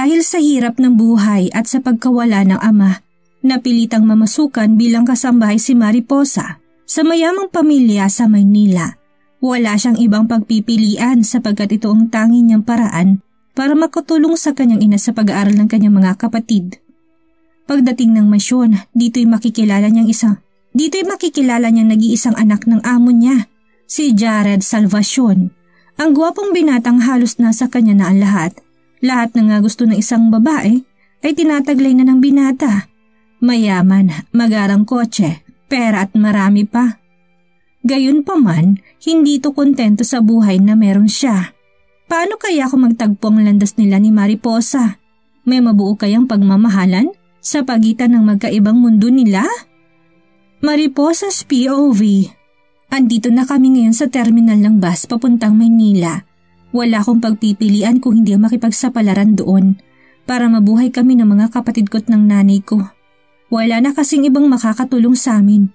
Dahil sa hirap ng buhay at sa pagkawala ng ama, napilitang mamasukan bilang kasambahay si Mariposa sa mayamang pamilya sa Maynila. Wala siyang ibang pagpipilian sapagkat ito ang tanging niyang paraan para makatulong sa kanyang ina sa pag-aaral ng kanyang mga kapatid. Pagdating ng masyon, dito'y makikilala niyang nag-iisang anak ng amo niya, si Jared Salvacion. Ang gwapong binatang halos nasa kanya na ang lahat. Lahat na nga gusto ng isang babae ay tinataglay na ng binata. Mayaman, magarang kotse, pera at marami pa. Gayunpaman, hindi ito kontento sa buhay na meron siya. Paano kaya kung magtagpo ang landas nila ni Mariposa? May mabuo kayang pagmamahalan sa pagitan ng magkaibang mundo nila? Mariposa's POV. Andito na kami ngayon sa terminal ng bus papuntang Maynila. Wala akong pagpipilian kung hindi makipagsapalaran doon para mabuhay kami ng mga kapatid ko't ng nanay ko. Wala na kasing ibang makakatulong sa amin.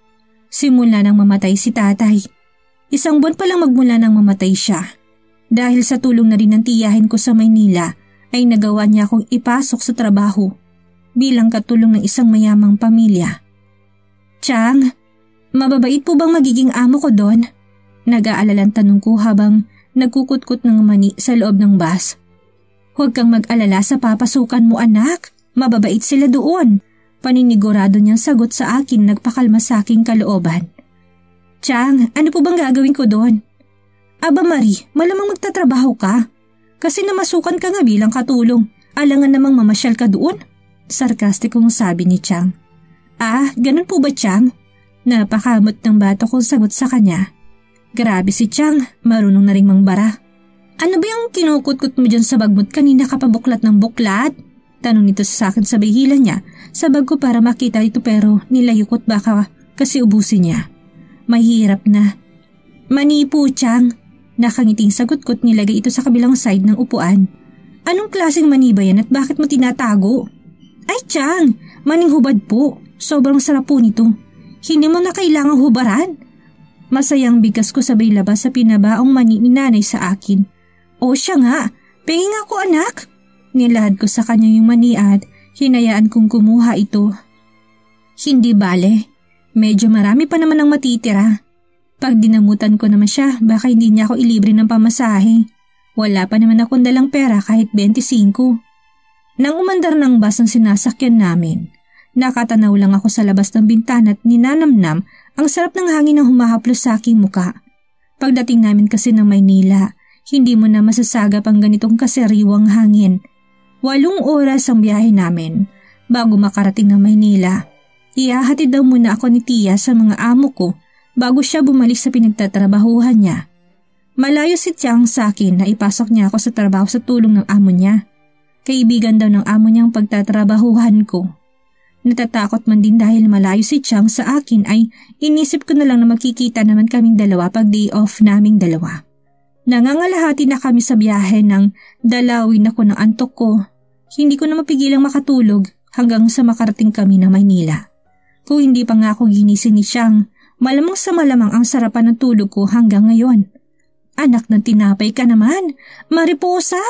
Simula nang mamatay si tatay. 1 buwan pa lang magmula nang mamatay siya. Dahil sa tulong na rin ng tiyahin ko sa Maynila ay nagawa niya akong ipasok sa trabaho bilang katulong ng isang mayamang pamilya. Chang, mababait po bang magiging amo ko doon? Nag-aalalang tanong ko habang nagkukutkot ng mani sa loob ng bus. Huwag kang mag-alala sa papasukan mo anak, mababait sila doon. Paninigurado niyang sagot sa akin nagpakalma sa aking kalooban. Chang, ano po bang gagawin ko doon? Aba Marie, malamang magtatrabaho ka. Kasi namasukan ka nga bilang katulong. Alangan namang mamasyal ka doon. Sarkastikong sabi ni Chang. Ah, ganun po ba Chang? Napakamot ng bato kong sagot sa kanya. Grabe si Chang, marunong na ring mangbara. Ano ba yung kinukutkot mo dyan sa bagmot kanina kapabuklat ng buklat? Tanong nito sa akin sa bihila niya sa bag ko para makita ito pero nilayukot baka kasi ubusin niya. Mahirap na. Mani po Chang. Nakangiting sagot ko't nilagay ito sa kabilang side ng upuan. Anong klaseng mani ba yan at bakit mo tinatago? Ay Chang, maning hubad po. Sobrang sarap po nito. Hindi mo na kailangang hubaran. Masayang bigas ko sabay labas sa pinabaong mani ni nanay sa akin. O siya nga, penging ako anak. Nilahad ko sa kanya yung mani at hinayaan kong kumuha ito. Hindi bale, medyo marami pa naman ang matitira. Pag dinamutan ko naman siya, baka hindi niya ako ilibre ng pamasahe. Wala pa naman akong dalang pera kahit 25. Nang umandar ng bus ang sinasakyan namin, nakatanaw lang ako sa labas ng bintana at ninanamnam ang sarap ng hangin na humahaplos sa aking muka. Pagdating namin kasi ng Maynila, hindi mo na masasagap ang ganitong kasariwang hangin. 8 oras ang biyahe namin bago makarating ng Maynila. Ihahatid daw muna ako ni Tia sa mga amo ko bago siya bumalik sa pinagtatrabahuhan niya. Malayo si Tiang sa akin na ipasok niya ako sa trabaho sa tulong ng amo niya. Kaibigan daw ng amo niyang pagtatrabahuhan ko. Natatakot man din dahil malayo si Tiang sa akin ay inisip ko na lang na magkikita naman kaming dalawa pag day off naming dalawa. Nangangalahati na kami sa biyahe nang dalawin ako ng antok ko. Hindi ko na mapigilang makatulog hanggang sa makarating kami ng Maynila. Kung hindi pa nga ako ginising ni Tiang, malamang sa malamang ang sarapan ng tulog ko hanggang ngayon. Anak ng tinapay ka naman, Mariposa!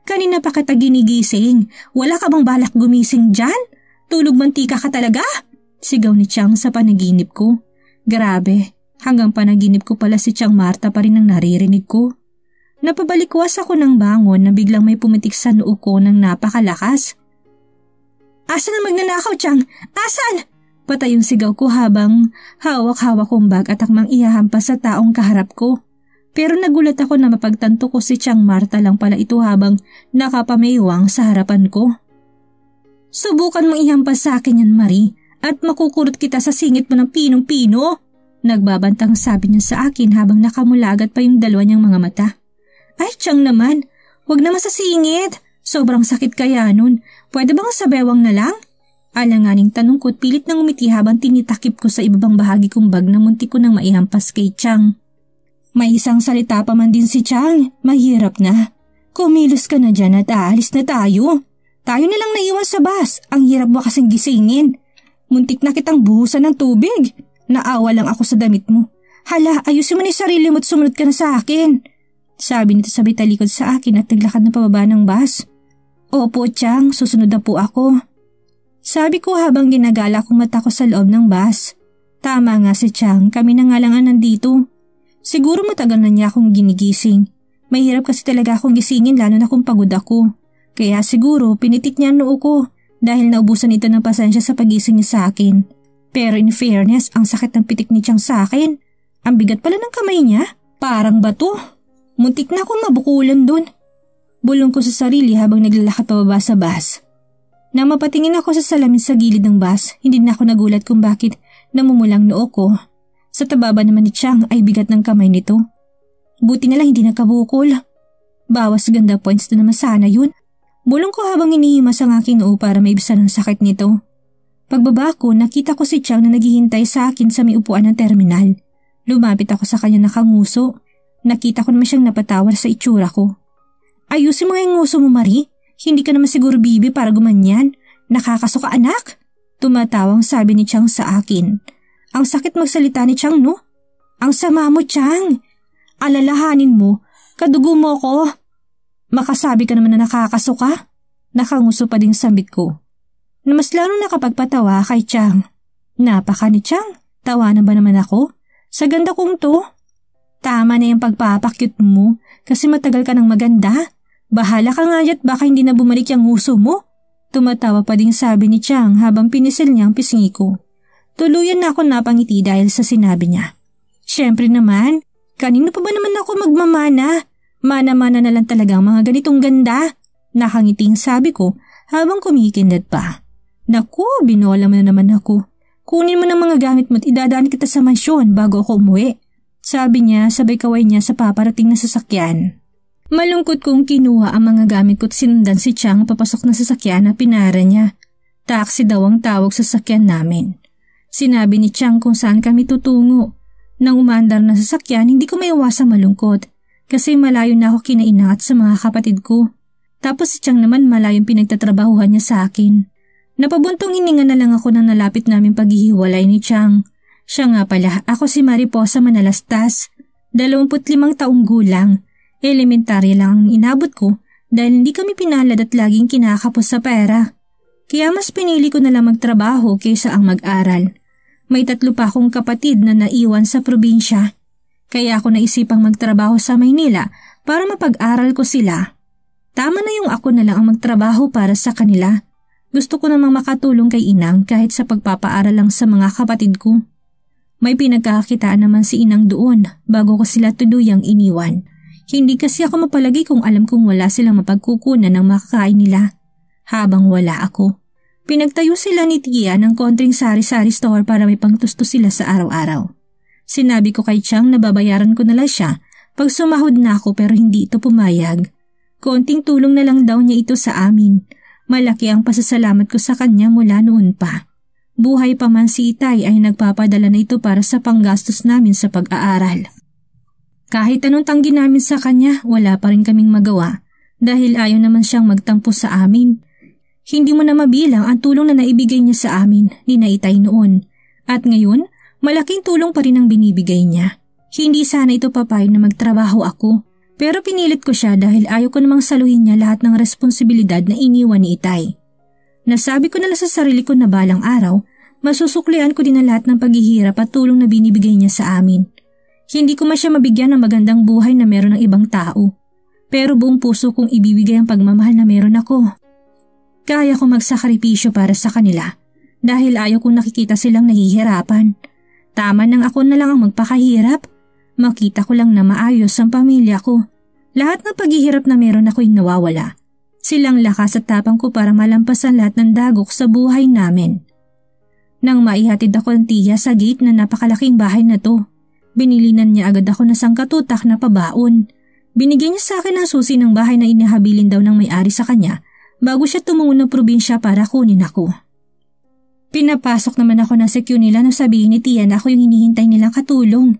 Kanina pa kita ginigising. Wala ka bang balak gumising dyan? Tulog mantika ka talaga? Sigaw ni Tiang sa panaginip ko. Grabe, hanggang panaginip ko pala si Tiang Marta pa rin ang naririnig ko. Napabalikwas ako ng bangon na biglang may pumitik sa noo ko ng napakalakas. Asan ang magnanakaw, Tiang? Asan? Patay yung sigaw ko habang hawak-hawak kong bag at akmang ihahampas sa taong kaharap ko. Pero nagulat ako na mapagtanto ko si Tiang Marta lang pala ito habang nakapamaywang sa harapan ko. Subukan mong ihampas sa akin yan, Marie, at makukurot kita sa singit mo ng pinong-pino. Nagbabantang sabi niya sa akin habang nakamulagat pa yung dalawa niyang mga mata. Ay, Tiang naman, wag naman sa singit. Sobrang sakit kaya nun. Pwede bang sa bewang na lang? Alanganing tanong ko at pilit nang umiti habang tinitakip ko sa ibabang bahagi kong bag na muntik ko nang maihampas kay Tiang. May isang salita pa man din si Tiang, mahirap na. Kumilos ka na dyan at aalis na tayo. Tayo nilang naiwan sa bus, ang hirap mo kasing gisingin. Muntik na kitang buhusan ng tubig. Naawa lang ako sa damit mo. Hala, ayusin mo na yung sarili mo at sumunod ka na sa akin. Sabi nito sabay talikod sa akin at naglakad na pababa ng bus. Opo, Chang, susunod na po ako. Sabi ko habang ginagala kong mata ko sa loob ng bus. Tama nga si Chang, kami na nga lang nandito. Siguro matagal na niya akong ginigising. Mahirap kasi talaga akong gisingin lalo na kung pagod ako. Kaya siguro pinitik niya ang noo ko dahil naubusan ito ng pasensya sa pagising niya sa akin. Pero in fairness, ang sakit ng pitik ni Chang sa akin. Ang bigat pala ng kamay niya. Parang bato. Muntik na akong mabukulan dun. Bulong ko sa sarili habang naglalakad pababa sa bus. Nang mapatingin ako sa salamin sa gilid ng bus, hindi na ako nagulat kung bakit namumulang noo ko. Sa tababa naman ni Chang ay bigat ng kamay nito. Buti na lang hindi nakabukol. Bawas ganda points na naman sana yun. Bulong ko habang inihimas ang aking noo para maibisan ang sakit nito. Pagbaba ko, nakita ko si Chang na naghihintay sa akin sa may upuan ng terminal. Lumapit ako sa kanya nakanguso. Nakita ko naman siyang napatawar sa itsura ko. Ayusin mo nga yung nguso mo, Marie. Hindi ka naman siguro bibi para gumanyan. Nakakasuka anak. Tumatawang sabi ni Chang sa akin. Ang sakit magsalita ni Chang, no? Ang sama mo, Chang. Alalahanin mo, kadugo mo ko. Makasabi ka naman na nakakasuka. Nakanguso pa din sambit ko. Na mas lalo nakapagpatawa kay Chang. Napaka ni Chang, tawanan ba naman ako? Sa ganda kong to. Tama na yung pagpapakyut mo kasi matagal ka ng maganda. Bahala ka nga at baka hindi na bumalik yung nguso mo. Tumatawa pa din sabi ni Chang habang pinisil niya ang pisngi ko. Tuluyan na ako napangiti dahil sa sinabi niya. Siyempre naman, kanino pa ba naman ako magmamana? Mana-mana na lang talaga ang mga ganitong ganda. Nakangiting sabi ko habang kumikindat pa. Naku, binola mo na naman ako. Kunin mo ng mga gamit mo at idadaan kita sa mansyon bago ako umuwi. Sabi niya sabay kaway niya sa paparating na sasakyan. Malungkot kong kinuha ang mga gamit ko at sinundan si Chang papasok na sasakyan na pinara niya. Taxi daw ang tawag sa sasakyan namin. Sinabi ni Chang kung saan kami tutungo. Nang umandar na sasakyan, hindi ko maiwasang malungkot kasi malayo na ako kinaingat sa mga kapatid ko. Tapos si Chang naman malayong pinagtatrabahuhan niya sa akin. Napabuntong hininga na lang ako nang nalapit namin paghihiwalay ni Chang. Siya nga pala, ako si Mariposa Manalastas, 25 taong gulang. Elementarya lang ang inabot ko dahil hindi kami pinalad at laging kinakapos sa pera. Kaya mas pinili ko na lang magtrabaho kaysa ang mag-aral. May 3 pa akong kapatid na naiwan sa probinsya. Kaya ako naisipang magtrabaho sa Maynila para mapag-aral ko sila. Tama na yung ako na lang ang magtrabaho para sa kanila. Gusto ko namang makatulong kay Inang kahit sa pagpapaaral lang sa mga kapatid ko. May pinagkakakitaan naman si Inang doon bago ko sila tuluyang iniwan. Hindi kasi ako mapalagi kung alam kong wala silang mapagkukunan ng makakain nila. Habang wala ako, pinagtayo sila ni Tia ng konting sari-sari store para may pangtusto sila sa araw-araw. Sinabi ko kay Chang na babayaran ko na lang siya pag sumahod na ako pero hindi ito pumayag. Konting tulong na lang daw niya ito sa amin. Malaki ang pasasalamat ko sa kanya mula noon pa. Buhay pa man si Itay ay nagpapadala na ito para sa panggastos namin sa pag-aaral. Kahit anong tanggi namin sa kanya, wala pa rin kaming magawa dahil ayaw naman siyang magtampo sa amin. Hindi mo na mabilang ang tulong na naibigay niya sa amin ni Itay noon. At ngayon, malaking tulong pa rin ang binibigay niya. Hindi sana ito papayag na magtrabaho ako. Pero pinilit ko siya dahil ayaw ko namang saluhin niya lahat ng responsibilidad na iniwan ni Itay. Nasabi ko na lang sa sarili ko na balang araw, masusuklian ko din ang lahat ng paghihirap at tulong na binibigay niya sa amin. Hindi ko man siya mabigyan ng magandang buhay na meron ng ibang tao. Pero buong puso kong ibibigay ang pagmamahal na meron ako. Kaya ko magsakripisyo para sa kanila dahil ayaw kong nakikita silang nahihirapan. Tama nang ako na lang ang magpakahirap. Makita ko lang na maayos ang pamilya ko. Lahat ng paghihirap na meron ako'y nawawala. Silang lakas at tapang ko para malampasan lahat ng dagok sa buhay namin. Nang maihatid ako ng Tiya sa gate na napakalaking bahay na to, binilinan niya agad ako ng sangkatutak na pabaon. Binigyan niya sa akin ang susi ng bahay na inihabilin daw ng may-ari sa kanya bago siya tumungo ng probinsya para kunin ako. Pinapasok naman ako ng secure nila nang sabihin ni Tia na ako yung hinihintay nilang katulong.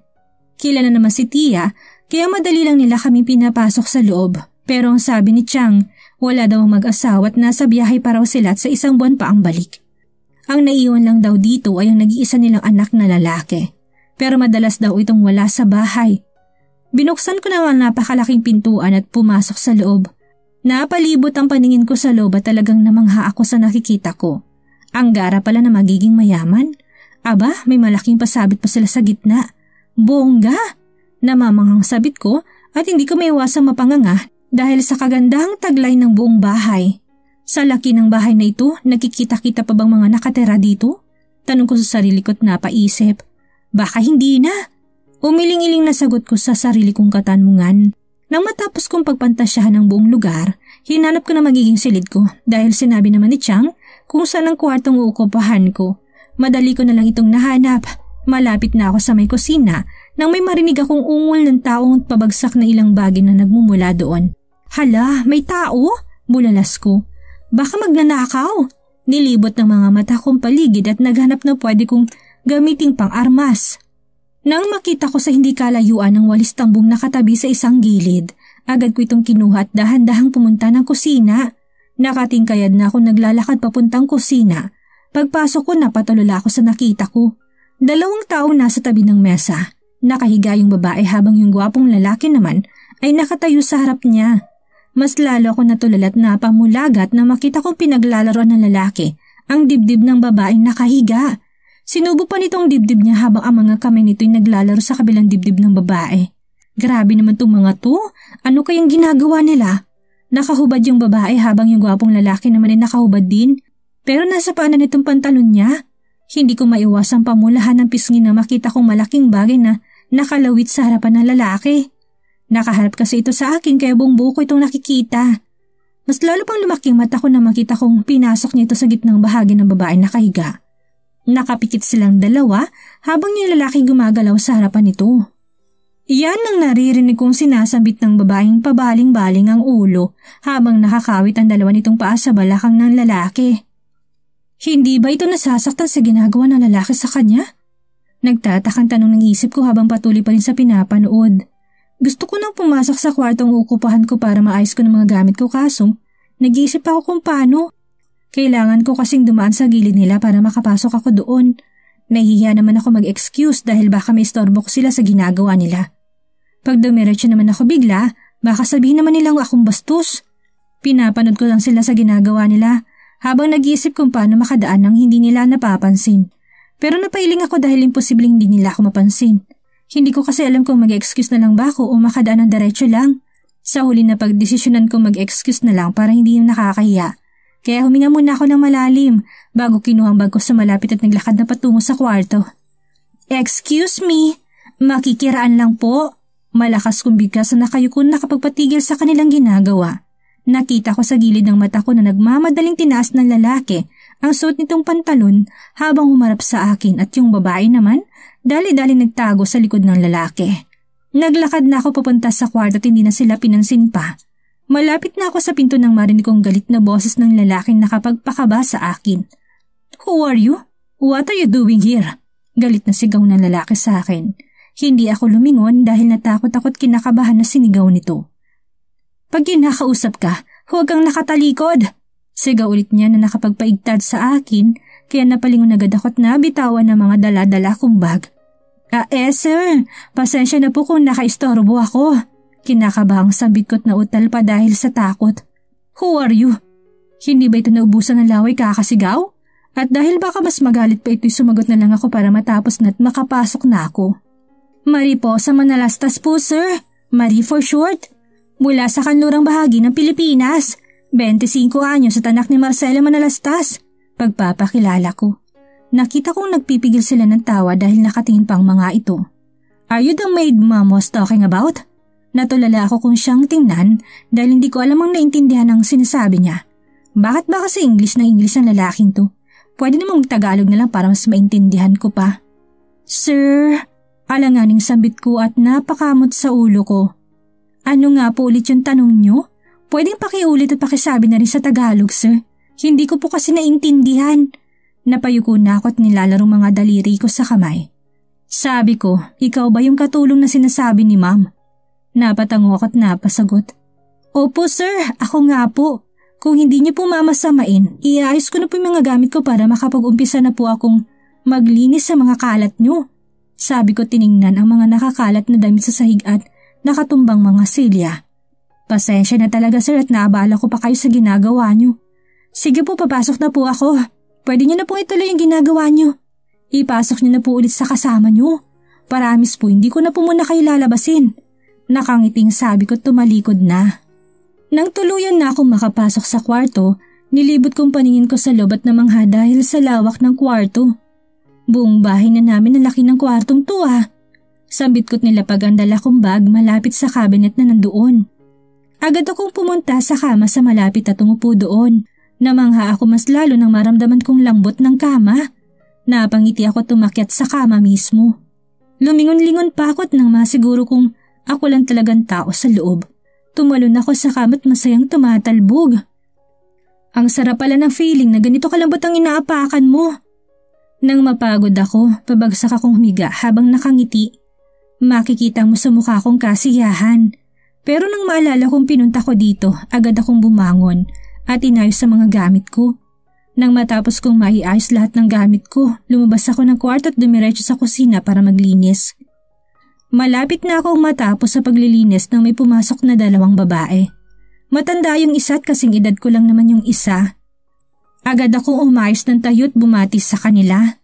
Kilala naman si Tia kaya madali lang nila kami pinapasok sa loob. Pero ang sabi ni Chang, wala daw ang mag-asawa at nasa biyahe pa raw sila at sa 1 buwan pa ang balik. Ang naiwan lang daw dito ay ang nag-iisa nilang anak na lalaki. Pero madalas daw itong wala sa bahay. Binuksan ko na ang napakalaking pintuan at pumasok sa loob. Napalibot ang paningin ko sa loob at talagang namangha ako sa nakikita ko. Ang gara pala na magiging mayaman. Aba, may malaking pasabit pa sila sa gitna. Bongga! Namamanghang sabit ko at hindi ko maiwasang mapanganga dahil sa kagandahang taglay ng buong bahay. Sa laki ng bahay na ito, nakikita-kita pa bang mga nakatira dito? Tanong ko sa sarili ko at napaisip. Baka hindi na. Umiling-iling na sagot ko sa sarili kong katanungan. Nang matapos kong pagpantasyahan ng buong lugar, hinanap ko na magiging silid ko dahil sinabi naman ni Chang kung saan ang kwartong uukupahan ko. Madali ko na lang itong nahanap. Malapit na ako sa may kusina nang may marinig akong ungol ng taong pabagsak na ilang bagay na nagmumula doon. Hala, may tao? Bulalas ko. Baka magnanakaw. Nilibot ng mga mata kong paligid at naghanap na pwede kong gamiting pang armas. Nang makita ko sa hindi kalayuan ng walis tambong nakatabi sa isang gilid, agad ko itong kinuha at dahan-dahang pumunta ng kusina. Nakatingkayad na ako naglalakad papuntang kusina. Pagpasok ko napatulala ako sa nakita ko. 2 taong nasa tabi ng mesa. Nakahiga yung babae habang yung gwapong lalaki naman ay nakatayo sa harap niya. Mas lalo ako natulala at napamulagat na makita kong pinaglalaroan ng lalaki ang dibdib ng babaeng nakahiga. Sinubo pa nitong dibdib niya habang ang mga kamay nito'y naglalaro sa kabilang dibdib ng babae. Grabe naman tong mga to. Ano kayang ginagawa nila? Nakahubad yung babae habang yung gwapong lalaki naman ay nakahubad din. Pero nasa paanan nitong pantalon niya. Hindi ko maiwasang pamulahan ng pisngi na makita kong malaking bagay na nakalawit sa harapan ng lalaki. Nakaharap kasi ito sa akin kaya buong buo ko itong nakikita. Mas lalo pang lumaking mata ko na makita kong pinasok niya ito sa gitnang bahagi ng babae nakahiga. Nakapikit silang dalawa habang yung lalaki gumagalaw sa harapan nito. Iyan ang naririnig kong sinasambit ng babaeng pabaling-baling ang ulo habang nakakawit ang dalawa nitong paa sa balakang ng lalaki. Hindi ba ito nasasaktan sa ginagawa ng lalaki sa kanya? Nagtatakang tanong ng isip ko habang patuloy pa rin sa pinapanood. Gusto ko nang pumasok sa kwartong ukupahan ko para maayos ko ng mga gamit ko kaso nag-iisip ako kung paano. Kailangan ko kasing dumaan sa gilid nila para makapasok ako doon. Nahihiya naman ako mag-excuse dahil baka may istorbo ko sila sa ginagawa nila. Pag dumiretso naman ako bigla, baka sabihin naman nilang akong bastos. Pinapanood ko lang sila sa ginagawa nila habang nag-iisip kung paano makadaan nang hindi nila napapansin. Pero napailing ako dahil imposibleng hindi nila ako mapansin. Hindi ko kasi alam kung mag-excuse na lang ba ako o makadaan ng diretso lang. Sa huli na pagdesisyonan ko mag-excuse na lang para hindi yung nakakahiya. Kaya huminga muna ako ng malalim bago kinuha ang bag ko sa malapit at naglakad na patungo sa kwarto. Excuse me, makikiraan lang po. Malakas kong bigkas na nakayuko nakapagpatigil sa kanilang ginagawa. Nakita ko sa gilid ng mata ko na nagmamadaling tinaas ng lalaki ang suot nitong pantalon habang humarap sa akin at yung babae naman dali-dali nagtago sa likod ng lalaki. Naglakad na ako papunta sa kwarto at hindi na sila pinansin pa. Malapit na ako sa pinto nang marinig kong galit na boses ng lalaking nakapagpakaba sa akin. Who are you? What are you doing here? Galit na sigaw ng lalaki sa akin. Hindi ako lumingon dahil natakot ako't kinakabahan na sinigaw nito. Pag kinakausap ka, huwag kang nakatalikod. Sigaw ulit niya na nakapagpaigtad sa akin kaya napalingon agad ako't nabitawan ng mga dala-dala kong bag. Sir, pasensya na po kung nakaistorbo ako. Kinakabahang sambit ko't nautal pa dahil sa takot. Who are you? Hindi ba ito naubusan ng laway kakasigaw? At dahil baka mas magalit pa ito'y sumagot na lang ako para matapos na't makapasok na ako. Marie po sa Manalastas po sir. Marie for short. Mula sa kanlurang bahagi ng Pilipinas. 25 anyos at anak ni Marcela Manalastas. Pagpapakilala ko. Nakita kong nagpipigil sila ng tawa dahil nakatingin pa ang mga ito. Are you the maid mom was talking about? Natulala ako kung siyang tingnan dahil hindi ko alam ang naintindihan ang sinasabi niya. Bakit ba kasi English na English ang lalaking to? Pwede namang Tagalog na lang para mas maintindihan ko pa. Sir, alanganing sambit ko at napakamot sa ulo ko. Ano nga po ulit yung tanong niyo? Pwedeng pakiulit at pakisabi na rin sa Tagalog, sir. Hindi ko po kasi naintindihan. Napayuko na ako at nilalarong mga daliri ko sa kamay. Sabi ko, ikaw ba yung katulong na sinasabi ni ma'am? Napatango ako at napasagot. Opo sir, ako nga po. Kung hindi niyo po mamasamain, iayos ko na po yung mga gamit ko para makapag-umpisa na po akong maglinis sa mga kalat niyo. Sabi ko tiningnan ang mga nakakalat na damit sa sahig at nakatumbang mga silya. Pasensya na talaga sir at naabala ko pa kayo sa ginagawa niyo. Sige po, papasok na po ako. Pwede niyo na pong ituloy yung ginagawa niyo. Ipasok niyo na po ulit sa kasama niyo. Paramis po, hindi ko na po muna kayo lalabasin. Nakangiting sabi ko, tumalikod na. Nang tuluyan na akong makapasok sa kwarto, nilibot kong paningin ko sa loob at namangha dahil sa lawak ng kwarto. Buong bahay na namin ang laki ng kwartong to ah. Sambit ko't nilapag ang dala kong bag malapit sa cabinet na nandoon. Agad akong pumunta sa kama sa malapit at umupo doon. Namangha ako mas lalo nang maramdaman kong lambot ng kama. Napangiti ako tumakyat sa kama mismo. Lumingon-lingon pa ako at nang masiguro kong ako lang talagang tao sa loob. Tumalon ako sa kama at masayang tumatalbog. Ang sarap pala ng feeling na ganito kalambot ang inaapakan mo. Nang mapagod ako, pabagsak akong humiga habang nakangiti. Makikita mo sa mukha kong kasiyahan. Pero nang maalala kong pinunta ko dito, agad akong bumangon at inayos sa mga gamit ko. Nang matapos kong maiayos lahat ng gamit ko, lumabas ako ng kwarto at dumiretso sa kusina para maglinis. Malapit na akong matapos sa paglilinis nang may pumasok na 2 babae. Matanda yung isa at kasing edad ko lang naman yung isa. Agad akong umayos ng tayo at bumati sa kanila.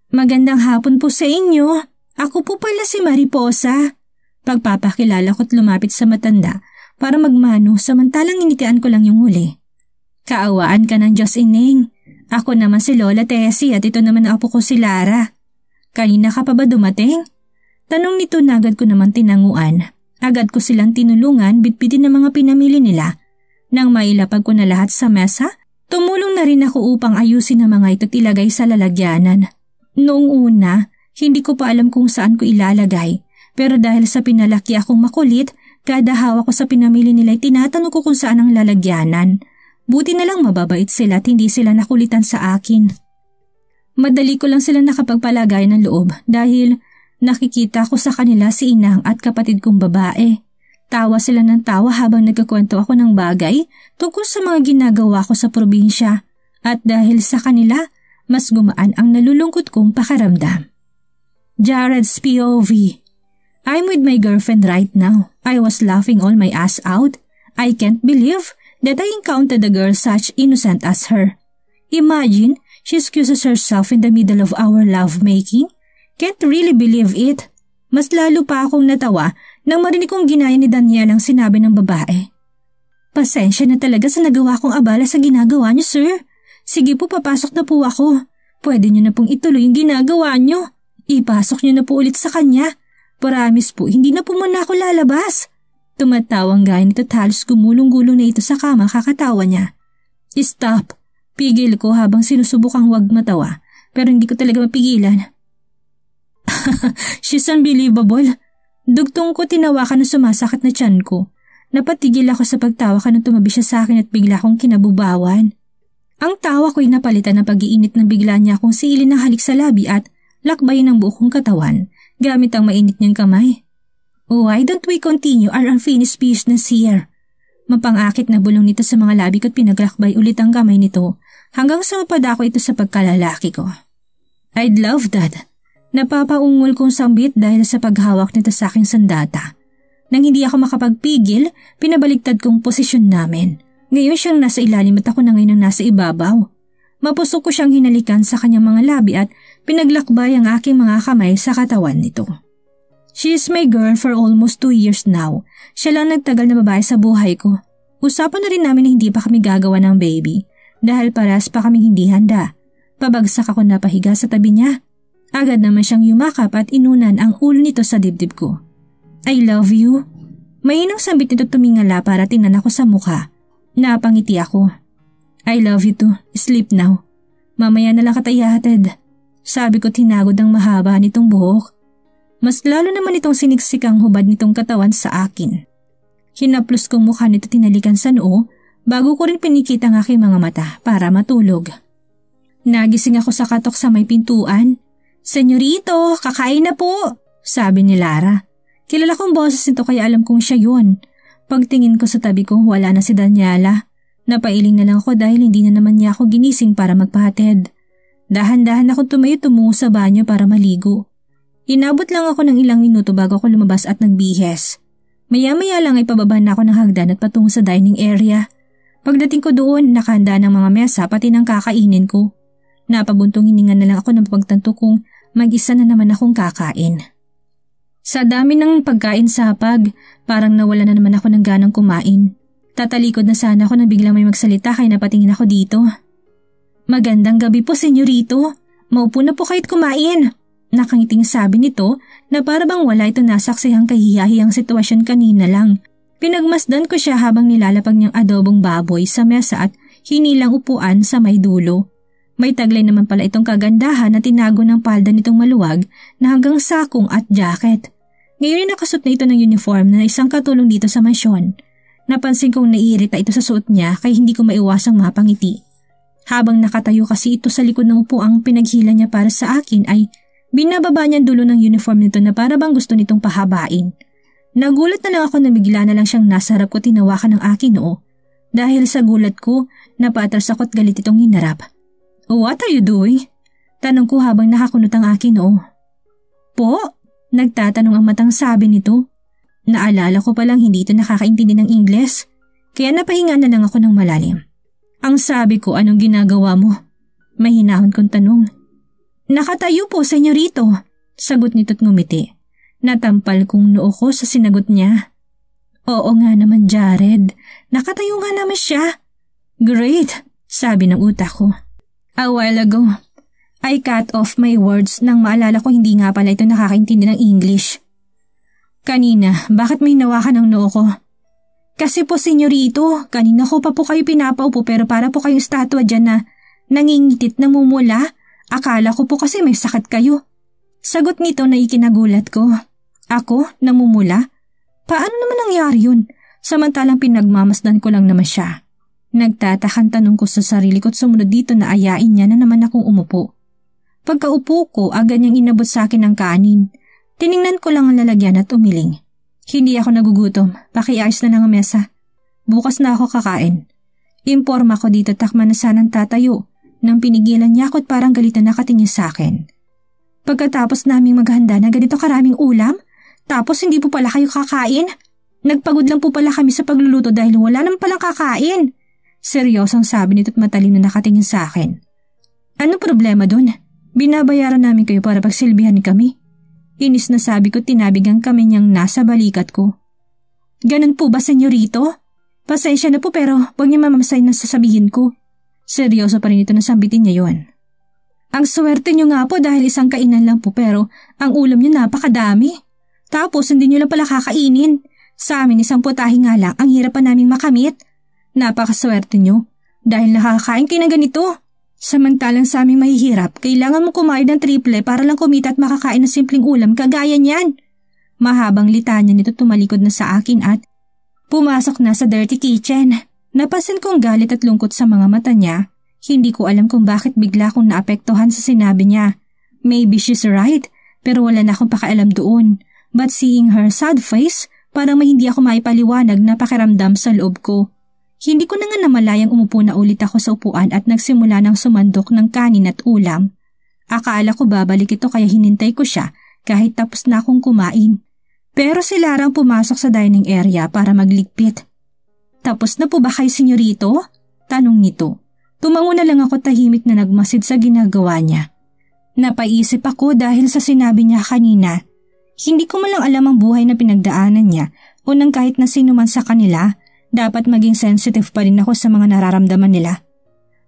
Magandang hapon po sa inyo. Ako po pala si Mariposa. Pagpapakilala ko't lumapit sa matanda para magmano samantalang initian ko lang yung huli. Kaawaan ka ng Diyos Ineng. Ako naman si Lola Tessie at ito naman ang apo ko si Lara. Kanina ka pa ba dumating? Tanong nito na agad ko naman tinanguan. Agad ko silang tinulungan bitbitin ng mga pinamili nila. Nang mailapag ko na lahat sa mesa, tumulong na rin ako upang ayusin ang mga ito't ilagay sa lalagyanan. Noong una, hindi ko pa alam kung saan ko ilalagay. Pero dahil sa pinalaki akong makulit, kada hawak ko sa pinamili nila ay tinatanong ko kung saan ang lalagyanan. Buti na lang mababait sila at hindi sila nakulitan sa akin. Madali ko lang sila nakapagpalagay ng loob dahil nakikita ko sa kanila si inang at kapatid kong babae. Tawa sila ng tawa habang nagkakwento ako ng bagay tungkol sa mga ginagawa ko sa probinsya at dahil sa kanila, mas gumaan ang nalulungkot kong pakaramdam. Jared's POV. I'm with my girlfriend right now. I was laughing all my ass out. I can't believe that I encountered a girl such innocent as her. Imagine, she excuses herself in the middle of our lovemaking. Can't really believe it. Mas lalo pa akong natawa nang marinig kong ginaya ni Daniel ang sinabi ng babae. Pasensya na talaga sa nagawa kong abala sa ginagawa niyo, sir. Sige po, papasok na po ako. Pwede niyo na pong ituloy yung ginagawa niyo. Ipasok niyo na po ulit sa kanya. Promise po, hindi na po muna ako lalabas. Tumatawang gaya nito at halos gumulong-gulong na ito sa kama kakatawa niya. Stop. Pigil ko habang sinusubukang huwag matawa pero hindi ko talaga mapigilan. She's unbelievable. Dugtong ko tinawakan ng sumasakit na tiyan ko. Napatigil ako sa pagtawa nang tumabi siya sa akin at bigla kong kinabubawan. Ang tawa ko'y napalitan ng pag-iinit na bigla niya akong siilin ng halik sa labi at lakbayin ang buong katawan gamit ang mainit niyang kamay. Why don't we continue our unfinished business here? Mapangakit na bulong nito sa mga labi ko at pinaglakbay ulit ang kamay nito hanggang sa mapadako ito sa pagkalalaki ko. I'd love that. Napapaungol kong sambit dahil sa paghawak nito sa aking sandata. Nang hindi ako makapagpigil, pinabaligtad kong posisyon namin. Ngayon siyang nasa ilalim at ako na ngayon ang nasa ibabaw. Mapusok ko siyang hinalikan sa kanyang mga labi at pinaglakbay ang aking mga kamay sa katawan nito. She is my girl for almost 2 years now. Siya lang nagtagal na babae sa buhay ko. Usapan na rin namin na hindi pa kami gagawa ng baby dahil parehas pa kaming hindi handa. Pabagsak ako na pahiga sa tabi niya. Agad naman siyang yumakap at inunan ang ulo nito sa dibdib ko. I love you. Mainang sambit nito tumingala para tingnan ako sa mukha. Napangiti ako. I love you too. Sleep now. Mamaya na lang kita ihatid. Sabi ko tinagod ang mahaba nitong buhok. Mas lalo naman itong siniksik ang hubad nitong katawan sa akin. Hinaplos kong mukha nito tinalikan sa noo bago ko rin pinikit ang aking mga mata para matulog. Nagising ako sa katok sa may pintuan. Senyorito, kakain na po, sabi ni Lara. Kilala kong boses nito kaya alam kong siya yun. Pagtingin ko sa tabi ko, wala na si Daniela. Napailing na lang ako dahil hindi na naman niya ako ginising para magpahatid. Dahan-dahan ako tumayo tumungo sa banyo para maligo. Inabot lang ako ng ilang minuto bago ako lumabas at nagbihes. Maya-maya lang ay pababa na ako ng hagdan at patungo sa dining area. Pagdating ko doon, nakahanda ng mga mesa pati ng kakainin ko. Napabuntong hininga na lang ako ng pagtanto kung mag-isa na naman akong kakain. Sa dami ng pagkain sa hapag, parang nawala na naman ako ng ganang kumain. Tatalikod na sana ako nang biglang may magsalita kaya napatingin ako dito. Magandang gabi po, senyorito. Maupo na po kayo't kumain. Nakangiting sabi nito na para bang wala ito nasaksihang kahiyahiyang sitwasyon kanina lang. Pinagmasdan ko siya habang nilalapag niyang adobong baboy sa mesa at hinilang upuan sa may dulo. May taglay naman pala itong kagandahan na tinago ng palda nitong maluwag na hanggang sakong at jacket. Ngayon ay nakasuot na ito ng uniform na isang katulong dito sa mansyon. Napansin kong naiirita ito sa suot niya kaya hindi ko maiwasang mapangiti. Habang nakatayo kasi ito sa likod ng upuang pinaghila niya para sa akin ay binababa niya ang dulo ng uniform nito na para bang gusto nitong pahabain. Nagulat na lang ako na bigla na lang siyang nasa harap ko tinawakan ng akin noo. Dahil sa gulat ko, napatras ako at galit itong hinarap. What are you doing? Tanong ko habang nakakunot ang akin noo. Po? Nagtatanong ang matang sabi nito. Naalala ko palang hindi ito nakakaintindi ng Ingles, kaya napahinga na lang ako ng malalim. Ang sabi ko, anong ginagawa mo? Mahinahon kong tanong. Nakatayo po, senyorito. Sagot nito't ngumiti. Natampal kong noo ko sa sinagot niya. Oo nga naman, Jared. Nakatayo nga naman siya. Great, sabi ng utak ko. A while ago, I cut off my words nang maalala ko hindi nga pala ito nakakaintindi ng English. Kanina, bakit may hinawakan ng noo ko? Kasi po, senyorito, kanina ko pa po kayo pinapaupo pero para po kayong estatwa dyan na nangingitit na mumula. Akala ko po kasi may sakit kayo. Sagot nito na ikinagulat ko. Ako? Namumula? Paano naman nangyari yun? Samantalang pinagmamasdan ko lang naman siya. Nagtatakan tanong ko sa sarili ko at sumunod dito na ayain niya na naman akong umupo. Pagkaupo ko, agad niyang inabot sa akin ng kanin. Tiningnan ko lang ang lalagyan at umiling. Hindi ako nagugutom, pakiayos na lang ang mesa. Bukas na ako kakain. Imporma ko dito takman na sanang tatayo nang pinigilan niya ako at parang galit na nakatingin sa akin. Pagkatapos naming maghanda na ganito karaming ulam, tapos hindi po pala kayo kakain? Nagpagod lang po pala kami sa pagluluto dahil wala naman palang kakain. Seryosong sabi nito at matalino na nakatingin sa akin. Ano problema dun? Binabayaran namin kayo para pagsilbihan kami. Inis na sabi ko tinabigang kami niyang nasa balikat ko. Ganun po ba, senyorito? Pasensya na po pero huwag niyo mamamasay na sasabihin ko. Seryoso pa rin ito na sambitin niya yon. Ang swerte niyo nga po dahil isang kainan lang po pero ang ulam niyo napakadami. Tapos hindi niyo lang pala kakainin. Sa amin isang putahe nga lang ang hirap pa naming makamit. Napakaswerte niyo dahil nakakain kayo ng ganito. Samantalang sa aming mahihirap, kailangan mo kumain ng triple para lang kumita at makakain ng simpleng ulam kagaya niyan. Mahabang litanya nito tumalikod na sa akin at pumasok na sa dirty kitchen. Napansin kong galit at lungkot sa mga mata niya. Hindi ko alam kung bakit bigla kong naapektuhan sa sinabi niya. Maybe she's right, pero wala na akong pakialam doon. But seeing her sad face, parang hindi ako maipaliwanag na pakiramdam sa loob ko. Hindi ko na nga namalayang umupo na ulit ako sa upuan at nagsimula ng sumandok ng kanin at ulam. Akala ko babalik ito kaya hinintay ko siya kahit tapos na akong kumain. Pero si Larang pumasok sa dining area para magligpit. Tapos na po ba kayo, senyorito? Tanong nito. Tumango na lang ako tahimik na nagmasid sa ginagawa niya. Napaisip ako dahil sa sinabi niya kanina. Hindi ko man lang alam ang buhay na pinagdaanan niya o nang kahit na sino man sa kanila. Dapat maging sensitive pa rin ako sa mga nararamdaman nila.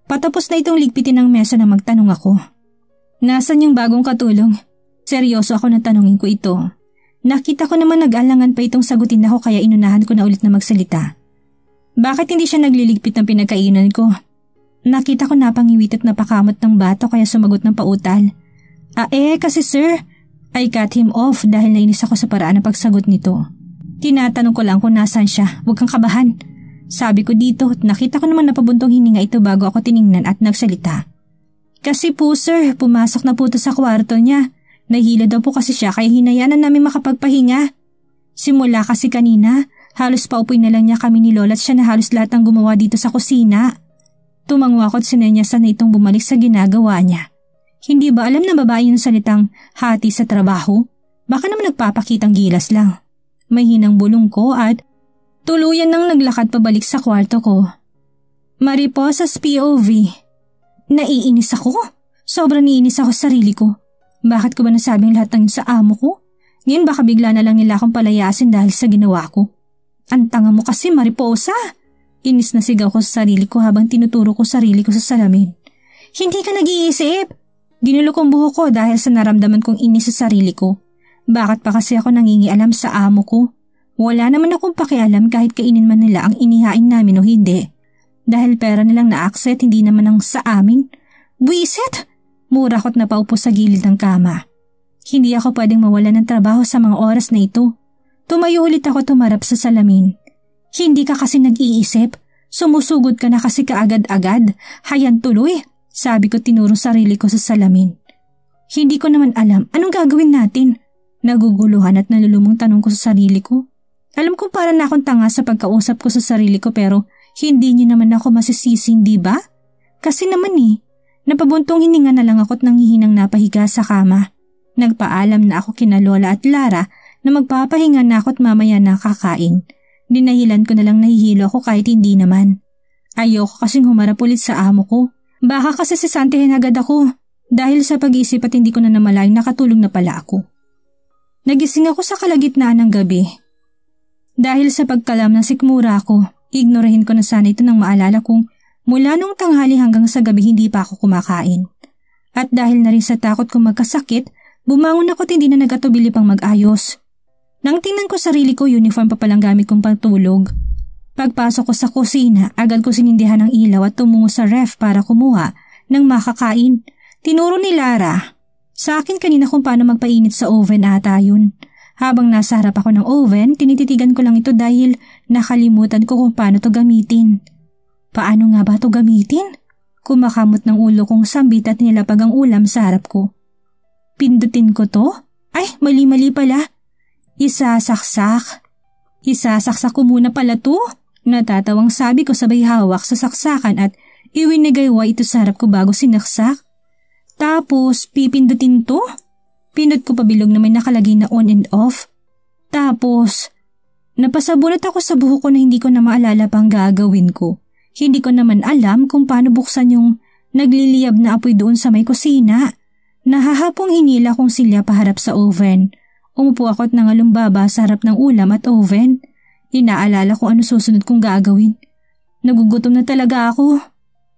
Patapos na itong ligpitin ng mesa na magtanong ako. Nasaan yung bagong katulong? Seryoso ako na tanungin ko ito. Nakita ko naman nag-alangan pa itong sagutin ako kaya inunahan ko na ulit na magsalita. Bakit hindi siya nagliligpit ng pinagkainan ko? Nakita ko napangiwit at napakamot ng bato kaya sumagot ng pautal. Kasi sir, I cut him off dahil nainis ako sa paraan ng pagsagot nito. Tinatanong ko lang kung nasaan siya, huwag kang kabahan. Sabi ko dito at nakita ko naman napabuntong hininga ito bago ako tiningnan at nagsalita. Kasi po sir, pumasok na po ito sa kwarto niya. Nahihilo daw po kasi siya kaya hinayaan na namin makapagpahinga. Simula kasi kanina, halos paupoy na lang niya kami ni Lola at siya na halos lahat ang gumawa dito sa kusina. Tumango ako at sinenyasan na itong bumalik sa ginagawa niya. Hindi ba alam na babae yung salitang hati sa trabaho? Baka naman nagpapakitang gilas lang. Mahinang bulong ko at tuluyan nang naglakad pabalik sa kwarto ko. Mariposas POV. Naiinis ako. Sobrang naiinis ako sa sarili ko. Bakit ko ba nasabing lahat ng sa amo ko? Ngayon baka bigla na lang nila akong palayasin dahil sa ginawa ko. Ang tanga mo kasi, Mariposa. Inis na sigaw ko sa sarili ko habang tinuturo ko sarili ko sa salamin. Hindi ka nag-iisip. Ginulo kong buhok ko dahil sa naramdaman kong inis sa sarili ko. Bakit pa kasi ako nangingialam sa amo ko? Wala naman akong pakialam kahit kainin man nila ang inihain namin o hindi. Dahil pera nilang na-accept, hindi naman ang sa amin. Buisit! Mura ko't napaupo sa gilid ng kama. Hindi ako pwedeng mawala ng trabaho sa mga oras na ito. Tumayo ulit ako tumarap sa salamin. Hindi ka kasi nag-iisip. Sumusugod ka na kasi kaagad-agad. Hayan tuloy, sabi ko tinuro sarili ko sa salamin. Hindi ko naman alam anong gagawin natin. Naguguluhan at nalulumong tanong ko sa sarili ko. Alam kong para na akong tanga sa pagkausap ko sa sarili ko pero hindi niyo naman ako masisisi, di ba? Kasi naman napabuntong hininga na lang ako't nanghihinang napahiga sa kama. Nagpaalam na ako kina Lola at Lara na magpapahinga na ako't mamaya na kakain. Dinahilan ko na lang nahihilo ako kahit hindi naman. Ayoko kasing humarap ulit sa amo ko. Baka kasi sisantihin agad ako dahil sa pag-iisip at hindi ko na namalayan nakatulog na pala ako. Nagising ako sa kalagitnaan ng gabi. Dahil sa pagkalam ng sikmura ko, ignorahin ko na sana ito nang maalala kong mula nung tanghali hanggang sa gabi hindi pa ako kumakain. At dahil na rin sa takot kong magkasakit, bumangon ako at hindi na nagatubili pang mag-ayos. Nang tingnan ko sarili ko, uniform pa palang gamit kong pagtulog. Pagpasok ko sa kusina, agad ko sinindihan ang ilaw at tumungo sa ref para kumuha ng makakain. Tinuro ni Lara sa akin kanina kung paano magpainit sa oven ata yun. Habang nasa harap ako ng oven, tinititigan ko lang ito dahil nakalimutan ko kung paano to gamitin. Paano nga ba to gamitin? Kumakamot ng ulo kong sambit at nilapag ang ulam sa harap ko. Pindutin ko to? Ay, mali-mali pala. Isasaksak ko muna pala to. Natatawang sabi ko sabay hawak sa saksakan at iwinagaywa ito sa harap ko bago sinaksak. Tapos pipindutin to? Pinot ko pabilog na may nakalagay na on and off. Tapos napasabunot ako sa buhok ko na hindi ko na maalala pang gagawin ko. Hindi ko naman alam kung paano buksan yung nagliliyab na apoy doon sa may kusina. Nahahapong hinila kong silya paharap sa oven. Umupo ako at nangalumbaba sa harap ng ulam at oven. Inaalala ko ano susunod kong gagawin. Nagugutom na talaga ako.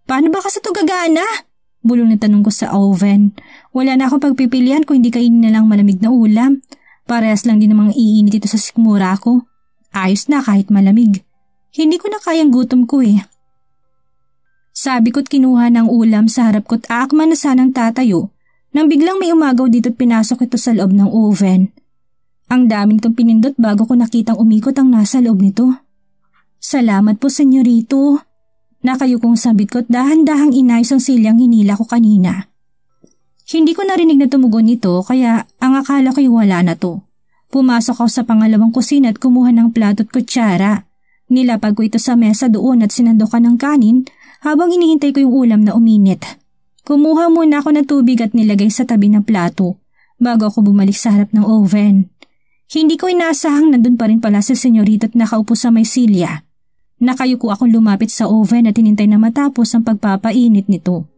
Paano ba kasi ito gagana? Bulong na tanong ko sa oven. Wala na akong pagpipilian kung hindi kainin na lang malamig na ulam. Parehas lang din namang iinit ito sa sikmura ko. Ayos na kahit malamig. Hindi ko na kayang gutom ko Sabi ko't kinuha ng ulam sa harap ko't aakman na sanang tatayo nang biglang may umagaw dito't pinasok ito sa loob ng oven. Ang daming itong pinindot bago ko nakitang umikot ang nasa loob nito. Salamat po, senyorito. Nakayukong sabit ko't dahan-dahang inayos ang silyang hinila ko kanina. Hindi ko narinig na tumugon nito kaya ang akala ko'y wala na to. Pumasok ako sa pangalawang kusina at kumuha ng plato at kutsara. Nilapag ko ito sa mesa doon at sinandokan ng kanin habang hinihintay ko yung ulam na uminit. Kumuha muna ako ng tubig at nilagay sa tabi ng plato bago ako bumalik sa harap ng oven. Hindi ko inaasahang nandun pa rin pala si senyorito at nakaupo sa may silya. Nakayuko akong lumapit sa oven at hinintay na matapos ang pagpapainit nito.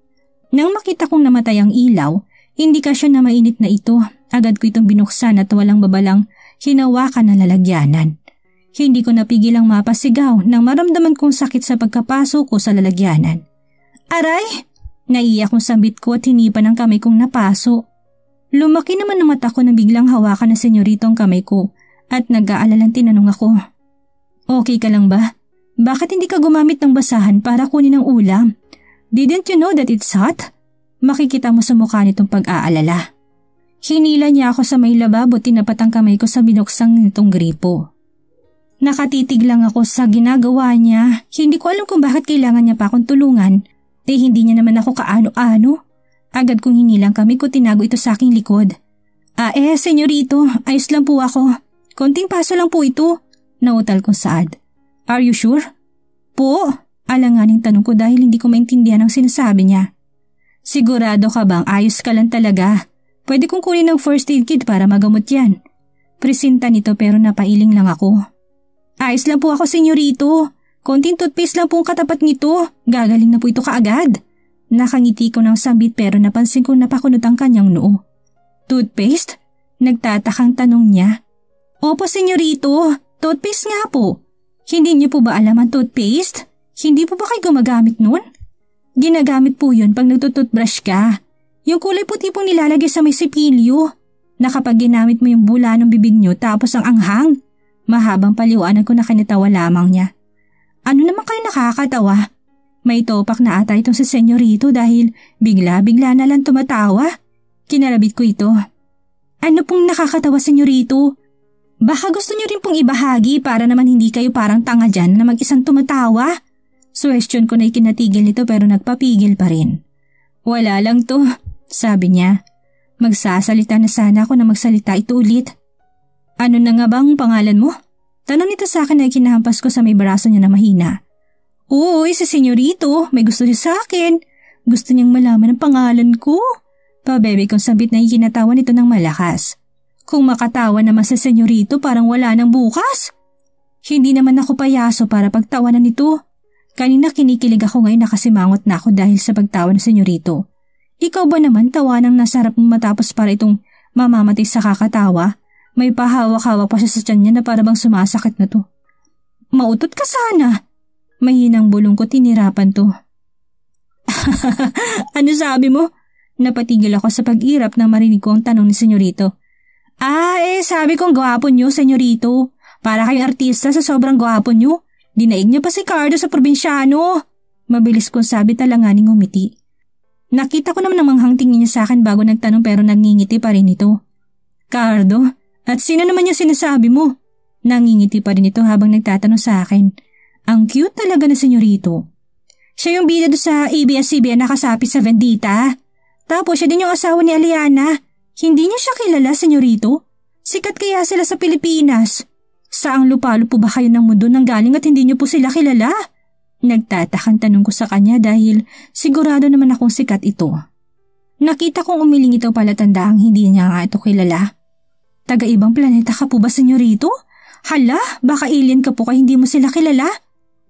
Nang makita kong namatay ang ilaw, indikasyon na mainit na ito, agad ko itong binuksan at walang babalang hinawakan na lalagyanan. Hindi ko napigilang mapasigaw nang maramdaman kong sakit sa pagkapasok ko sa lalagyanan. Aray! Naiyak kong sambit ko at hinipan ang kamay kong napaso. Lumaki naman ang mata ko nang biglang hawakan na senyorito ang kamay ko at nag-aalalang tinanong ako. Okay ka lang ba? Bakit hindi ka gumamit ng basahan para kunin ang ulam? Didn't you know that it's hot? Makikita mo sa mukha nitong pag-aalala. Hinila niya ako sa may lababo, tinapat ang kamay ko sa binuksang nitong gripo. Nakatitig lang ako sa ginagawa niya. Hindi ko alam kung bakit kailangan niya pa akong tulungan. Hindi niya naman ako kaano-ano. Agad kong hinilang kamay ko, tinago ito sa aking likod. Senyorito, ayos lang po ako. Konting paso lang po ito. Nautal kong saad. Are you sure? Po, alanganing tanong ko dahil hindi ko maintindihan ang sinasabi niya. Sigurado ka bang ayos ka lang talaga? Pwede kong kunin ng first aid kit para magamot yan. Presinta nito pero napailing lang ako. Ayos lang po ako, senyorito. Konting toothpaste lang po ang katapat nito. Gagaling na po ito kaagad. Nakangiti ko ng sambit pero napansin kong napakunot ang kanyang noo. Toothpaste? Nagtatakang tanong niya. Opo, senyorito. Toothpaste nga po. Hindi niyo po ba alam ang toothpaste? Hindi po ba kayo gumagamit nun? Ginagamit po yun pag nagtutoothbrush ka. Yung kulay puti pong nilalagay sa may sipilyo. Na kapag ginamit mo yung bula ng bibig niyo tapos ang anghang. Mahabang paliwanag ko na kinatawa lamang niya. Ano naman kayo nakakatawa? May topak na ata itong si senyorito dahil bigla-bigla na lang tumatawa. Kinalabit ko ito. Ano pong nakakatawa, senyorito? Baka gusto niyo rin pong ibahagi para naman hindi kayo parang tanga dyan na mag-isang tumatawa. Suwestiyon ko na ikinatigil nito pero nagpapigil pa rin. Wala lang to, sabi niya. Magsasalita na sana ako na magsalita ito ulit. Ano na nga bang pangalan mo? Tanong nito sa akin na ikinahampas ko sa may braso niya na mahina. Uy, si senyorito, may gusto niya sa akin. Gusto niyang malaman ang pangalan ko. Pabebe kong sabit na ikinatawa nito ng malakas. Kung makatawa naman sa senyorito parang wala nang bukas. Hindi naman ako payaso para pagtawanan nito. Kanina kinikilig ako ngayon nakasimangot na ako dahil sa pagtawa ng senyorito. Ikaw ba naman tawanang nasa harap mo matapos para itong mamamatay sa kakatawa? May pahawak-hawak pa siya sa tiyan niya na parabang sumasakit na to. Mautot ka sana. Mahinang bulong ko tinirapan to. Ano sabi mo? Napatigil ako sa pag-irap nang marinig ko ang tanong ni senyorito. Sabi kong gwapo niyo, senyorito. Para kayong artista sa sobrang gwapo niyo. Dinaig niyo pa si Cardo sa probinsyano. Mabilis kong sabi talanganing umiti. Nakita ko naman ang manghang tingin niya sa akin bago nagtanong pero nangingiti pa rin ito. Cardo? At sino naman yung sinasabi mo? Nangingiti pa rin ito habang nagtatanong sa akin. Ang cute talaga na senyorito. Siya yung bida do sa ABS-CBN na kasapi sa Vendita. Tapos siya din yung asawa ni Aliana. Hindi niyo siya kilala, senyorito? Sikat kaya sila sa Pilipinas. Saang lupalo po ba kayo ng mundo nang galing at hindi niyo po sila kilala? Nagtatakang tanong ko sa kanya dahil sigurado naman akong sikat ito. Nakita kong umiling ito palatanda ang hindi niya nga ito kilala. Taga-ibang planeta ka po ba, senyorito? Hala, baka alien ka po kaya hindi mo sila kilala?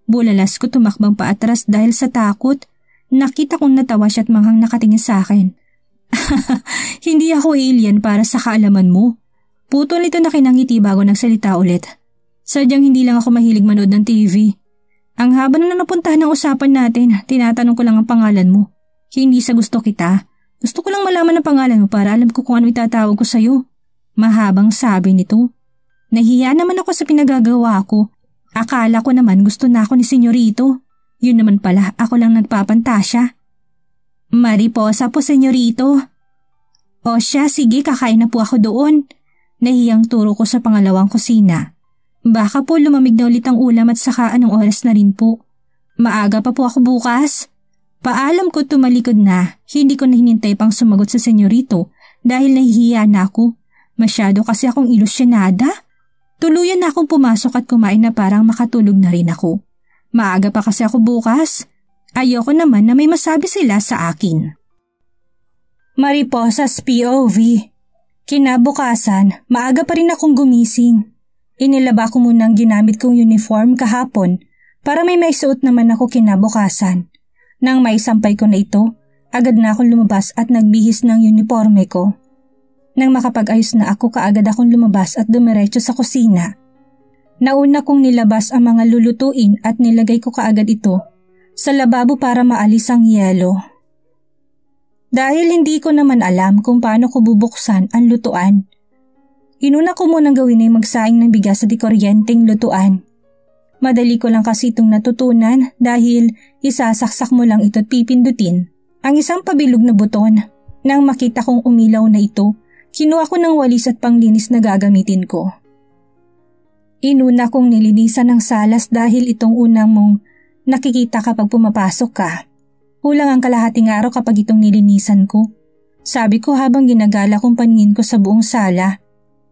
Bulalas ko tumakbang paatras dahil sa takot. Nakita kong natawa siya at manghang nakatingin sa akin. Hindi ako alien para sa kaalaman mo. Putol ito na kinangiti bago nagsalita ulit. Sadyang hindi lang ako mahilig manood ng TV. Ang haba na napuntahan ng usapan natin, tinatanong ko lang ang pangalan mo. Hindi sa gusto kita. Gusto ko lang malaman ang pangalan mo para alam ko kung ano itatawag ko sa'yo. Mahabang sabi nito. Nahiya naman ako sa pinagagawa ko. Akala ko naman gusto na ako ni senyorito. Yun naman pala, ako lang nagpapantasya. Mariposa po, senyorito. O siya, sige, kakain na po ako doon. Nahiyang turo ko sa pangalawang kusina. Baka po lumamig na ulit ang ulam at saka anong oras na rin po. Maaga pa po ako bukas. Paalam ko tumalikod na, hindi ko na hinintay pang sumagot sa senyorito dahil nahihiya na ako. Masyado kasi akong ilusyonada. Tuluyan na akong pumasok at kumain na parang makatulog na rin ako. Maaga pa kasi ako bukas. Ayoko naman na may masabi sila sa akin. Mariposa's POV. Kinabukasan, maaga pa rin akong gumising. Inilaba ko muna ang ginamit kong uniform kahapon para may maisuot naman ako kinabukasan. Nang maisampay ko na ito, agad na akong lumabas at nagbihis ng uniforme ko. Nang makapag-ayos na ako, kaagad akong lumabas at dumiretso sa kusina. Nauna kong nilabas ang mga lulutuin at nilagay ko kaagad ito sa lababo para maalis ang yelo. Dahil hindi ko naman alam kung paano ko bubuksan ang lutuan, inuna ko munang gawin ay magsaing ng bigas sa dikuryenteng lutuan. Madali ko lang kasi itong natutunan dahil isasaksak mo lang ito at pipindutin ang isang pabilog na buton. Nang makita kong umilaw na ito, kinuha ko ng walis at panglinis na gagamitin ko. Inuna kong nilinisan ng salas dahil itong unang mong nakikita kapag pumapasok ka. Kulang ang kalahating araw kapag itong nilinisan ko. Sabi ko habang ginagala kong paningin ko sa buong sala.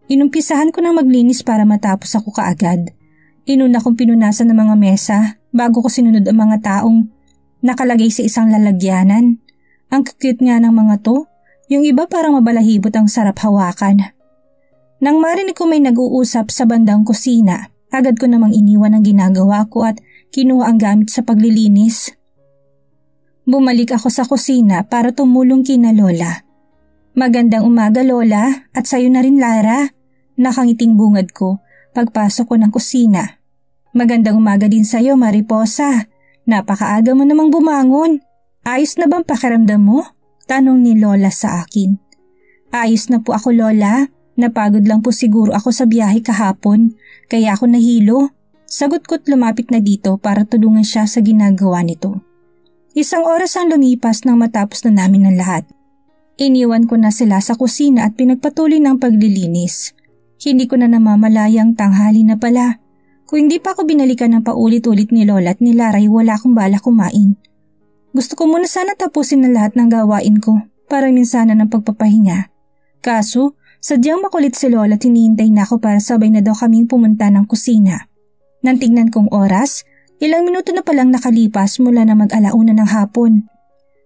Inumpisahan ko ng maglinis para matapos ako kaagad. Inuna kong pinunasan ng mga mesa bago ko sinunod ang mga taong nakalagay sa isang lalagyanan. Ang cute nga ng mga to. Yung iba parang mabalahibot ang sarap hawakan. Nang marinig ko may nag-uusap sa bandang kusina, agad ko namang iniwan ang ginagawa ko at kinuha ang gamit sa paglilinis. Bumalik ako sa kusina para tumulong kina Lola. Magandang umaga Lola at sayo na rin Lara. Nakangiting bungad ko pagpasok ko ng kusina. Magandang umaga din sayo Mariposa. Napakaaga mo namang bumangon. Ayos na bang pakiramdam mo? Tanong ni Lola sa akin. Ayos na po ako Lola. Napagod lang po siguro ako sa biyahe kahapon, kaya ako nahilo. Sagot ko't lumapit na dito para tulungan siya sa ginagawa nito. Isang oras ang lumipas nang matapos na namin ang lahat. Iniwan ko na sila sa kusina at pinagpatuloy ng paglilinis. Hindi ko na namamalayang tanghali na pala. Kung hindi pa ako binalikan ng paulit-ulit ni Lola at ni Laray, wala akong bala kumain. Gusto ko muna sana tapusin na lahat ng gawain ko para minsanan ng pagpapahinga. Kaso, sadyang makulit si Lola at hinihintay na ako para sabay na daw kaming pumunta ng kusina. Nang tignan kong oras, ilang minuto na palang nakalipas mula na mag-alauna ng hapon.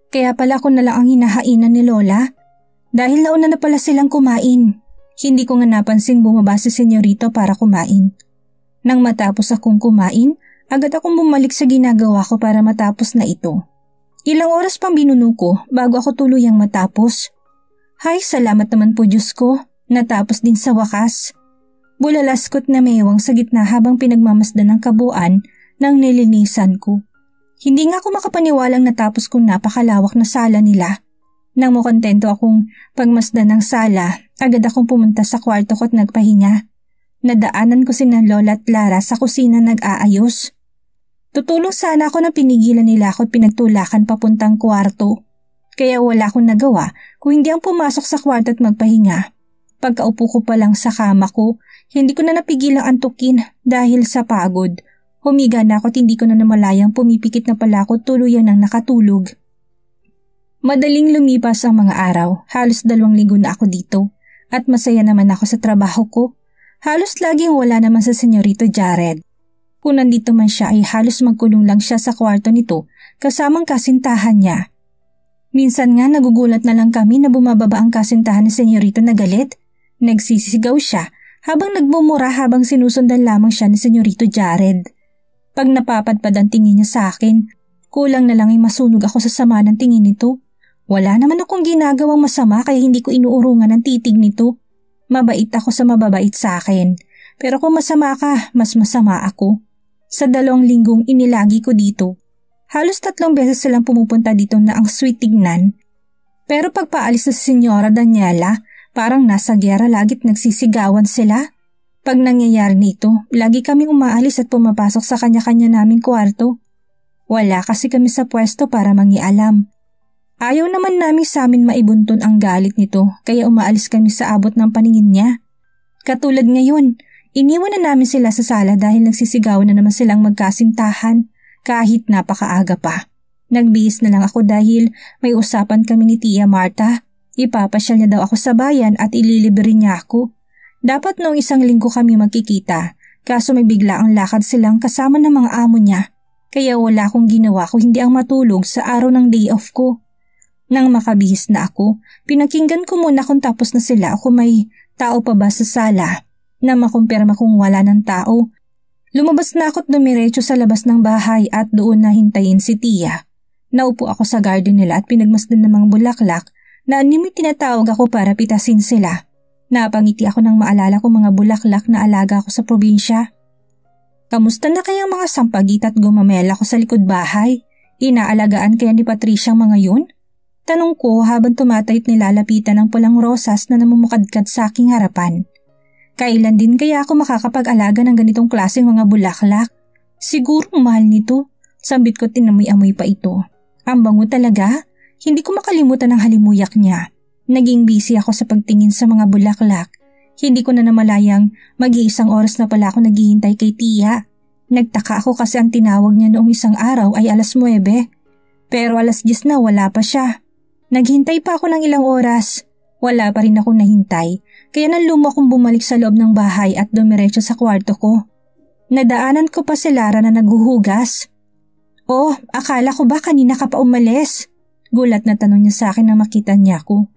Kaya pala ako na lang ang hinahainan ni Lola dahil nauna na pala silang kumain. Hindi ko nga napansing bumaba si Senyorito para kumain. Nang matapos akong kumain, agad akong bumalik sa ginagawa ko para matapos na ito. Ilang oras pang binuno ko bago ako tuluyang matapos. Hay, salamat naman po Diyos ko, natapos din sa wakas. Bulalaskot na mewang sa gitna habang pinagmamasdan ng kabuuan ng nilinisan ko. Hindi nga ako makapaniwalang natapos kong napakalawak na sala nila. Nang mukontento akong pagmasdan ng sala, agad akong pumunta sa kwarto ko at nagpahinga. Nadaanan ko sina Lola at Lara sa kusina nag-aayos. Tutulong sana ako nang pinigilan nila ako at pinagtulakan papuntang kwarto. Kaya wala akong nagawa kung hindi ang pumasok sa kwarto at magpahinga. Pagkaupo ko pa lang sa kama ko, hindi ko na napigilang antukin dahil sa pagod. Humiga na ako at hindi ko na namalayang pumipikit na pala ako tuluyan ng nakatulog. Madaling lumipas ang mga araw, halos 2 linggo na ako dito at masaya naman ako sa trabaho ko. Halos laging wala naman sa Senyorito Jared. Kung nandito man siya ay halos magkulong lang siya sa kwarto nito kasamang kasintahan niya. Minsan nga nagugulat na lang kami na bumababa ang kasintahan ni Senyorito na galit. Nagsisisigaw siya habang nagmumura habang sinusundan lamang siya ni Senyorito Jared. Pag napapadpad ang tingin niya sa akin, kulang na lang ay masunog ako sa sama ng tingin nito. Wala naman akong ginagawang masama kaya hindi ko inuurungan ang titig nito. Mabait ako sa mababait sa akin. Pero kung masama ka, mas masama ako. Sa 2 linggong inilagi ko dito, halos 3 beses silang pumupunta dito na ang sweet tignan. Pero pagpaalis sa Senyora Daniela, parang nasa gyera lagit nagsisigawan sila. Pag nangyayari nito, lagi kaming umaalis at pumapasok sa kanya-kanya naming kwarto. Wala kasi kami sa pwesto para mangialam. Ayaw naman namin sa amin maibuntun ang galit nito kaya umaalis kami sa abot ng paningin niya. Katulad ngayon, iniwan na namin sila sa sala dahil nagsisigawan na naman silang magkasintahan kahit napakaaga pa. Nagbihis na lang ako dahil may usapan kami ni Tia Marta. Ipapasyal niya daw ako sa bayan at ililibre niya ako. Dapat noong 1 linggo kami magkikita, kaso may bigla ang lakad silang kasama ng mga amo niya. Kaya wala akong ginawa kung hindi ang matulog sa araw ng day off ko. Nang makabihis na ako, pinakinggan ko muna kung tapos na sila o may tao pa ba sa sala. Na makumpirma kung wala ng tao, lumabas na ako at dumiretso sa labas ng bahay at doon na hintayin si Tia. Naupo ako sa garden nila at pinagmasdan ng mga bulaklak na animoy tinatawag ako para pitasin sila. Napangiti ako nang maalala ko mga bulaklak na alaga ko sa probinsya. Kamusta na kayang mga sampagita at gumamela ko sa likod bahay? Inaalagaan kaya ni Patricia ang mga yun? Tanong ko habang tumatay't nilalapitan ng pulang rosas na namumukadkad sa aking harapan. Kailan din kaya ako makakapag-alaga ng ganitong klaseng mga bulaklak? Siguro mahal nito. Sambit ko tinamoy-amoy pa ito. Ang bango talaga. Hindi ko makalimutan ang halimuyak niya. Naging busy ako sa pagtingin sa mga bulaklak. Hindi ko na namalayang mag-iisang oras na pala ako naghihintay kay Tia. Nagtaka ako kasi ang tinawag niya noong isang araw ay 9:00. Pero 10:00 na wala pa siya. Naghintay pa ako ng ilang oras. Wala pa rin akong nahintay, kaya nalumo akong bumalik sa loob ng bahay at dumiretso sa kwarto ko. Nadaanan ko pa si Lara na naghuhugas. Oh, akala ko ba kanina ka pa umalis? Gulat na tanong niya sa akin na makita niya ako.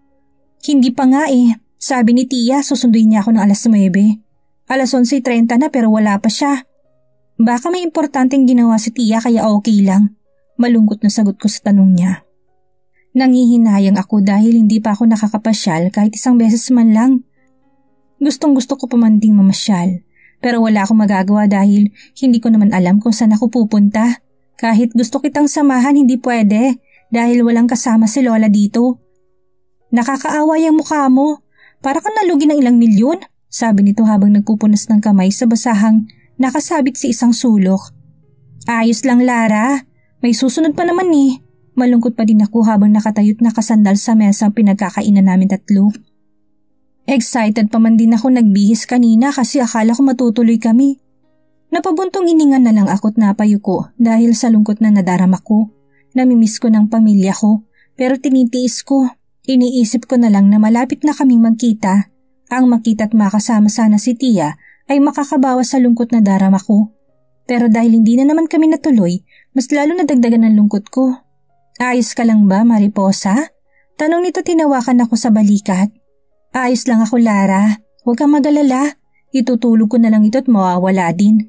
Hindi pa nga eh, Sabi ni Tia, susunduin niya ako ng alas 9. Alas 11:30 na pero wala pa siya. Baka may importanteng ginawa si Tia kaya okay lang. Malungkot na sagot ko sa tanong niya. Nangihinayang ako dahil hindi pa ako nakakapasyal kahit isang beses man lang. Gustong-gusto ko pa man ding mamasyal. Pero wala akong magagawa dahil hindi ko naman alam kung saan ako pupunta. Kahit gusto kitang samahan hindi pwede dahil walang kasama si Lola dito. Nakakaawa yung mukha mo. Para kang nalugi ng ilang milyon, sabi nito habang nagpupunas ng kamay sa basahang nakasabit sa isang sulok. Ayos lang Lara, may susunod pa naman eh. Malungkot pa din ako habang nakatayot nakasandal sa mesa ang pinagkakainan namin tatlo. Excited pa man din ako nagbihis kanina kasi akala ko matutuloy kami. Napabuntong hininga na lang ako't napayuko dahil sa lungkot na nadarama ko. Namimiss ko ng pamilya ko pero tinitiis ko. Iniisip ko na lang na malapit na kaming magkita. Ang makita't makasama sana si Tia ay makakabawas sa lungkot na darama ko. Pero dahil hindi na naman kami natuloy, mas lalo nadagdagan ng lungkot ko. Ayos ka lang ba, Mariposa? Tanong nito tinawakan ako sa balikat. Ayos lang ako, Lara. Huwag kang magalala. Itutulog ko na lang ito at mawawala din.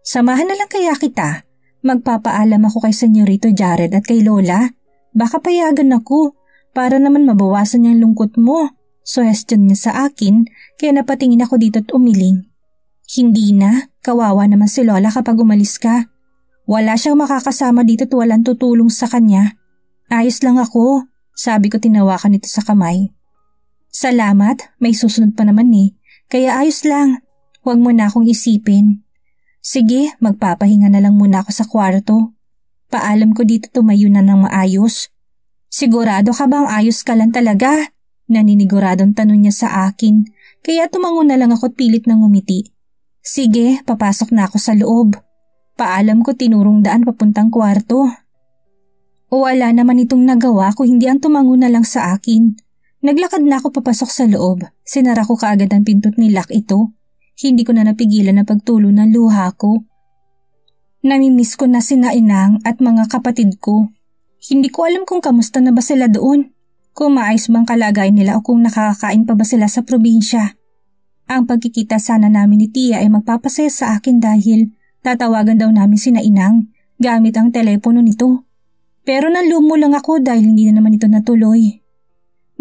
Samahan na lang kaya kita. Magpapaalam ako kay Senyorito Jared at kay Lola. Baka payagan ako para naman mabawasan niyang lungkot mo. Suggestion niya sa akin kaya napatingin ako dito at umiling. Hindi na. Kawawa naman si Lola kapag umalis ka. Wala siyang makakasama dito at walang tutulong sa kanya. Ayos lang ako, sabi ko tinawakan nito sa kamay. Salamat, may susunod pa naman eh, kaya ayos lang. Huwag mo na akong isipin. Sige, magpapahinga na lang muna ako sa kwarto. Paalam ko dito tumayo na ng maayos. Sigurado ka bang ayos ka lang talaga? Naniniguradong tanong niya sa akin, kaya tumango na lang ako't pilit ng ngumiti. Sige, papasok na ako sa loob. Paalam ko tinurong daan papuntang kwarto. Wala naman itong nagawa kung hindi ang tumango na lang sa akin. Naglakad na ako papasok sa loob. Sinara ko kaagad ang pinto't nilak ito. Hindi ko na napigilan na pagtulo ng luha ko. Namimiss ko na sina Inang at mga kapatid ko. Hindi ko alam kung kamusta na ba sila doon. Kung maayos bang kalagayan nila o kung nakakakain pa ba sila sa probinsya. Ang pagkikita sana namin ni Tia ay magpapasaya sa akin dahil tatawagan daw namin sina Inang gamit ang telepono nito. Pero nalumo lang ako dahil hindi na naman ito natuloy.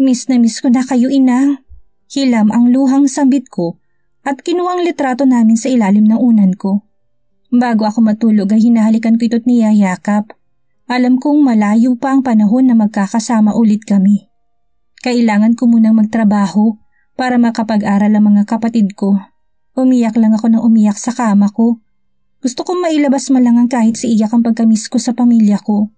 Miss na miss ko na kayo, Inang. Hilam ang luhang sambit ko at kinuha ang litrato namin sa ilalim ng unan ko. Bago ako matulog ay hinahalikan ko ito't niyayakap. Alam kong malayo pa ang panahon na magkakasama ulit kami. Kailangan ko munang magtrabaho para makapag-aral ang mga kapatid ko. Umiyak lang ako ng umiyak sa kama ko. Gusto kong mailabas man lang ang kahit si iyak ang pagkamiss ko sa pamilya ko.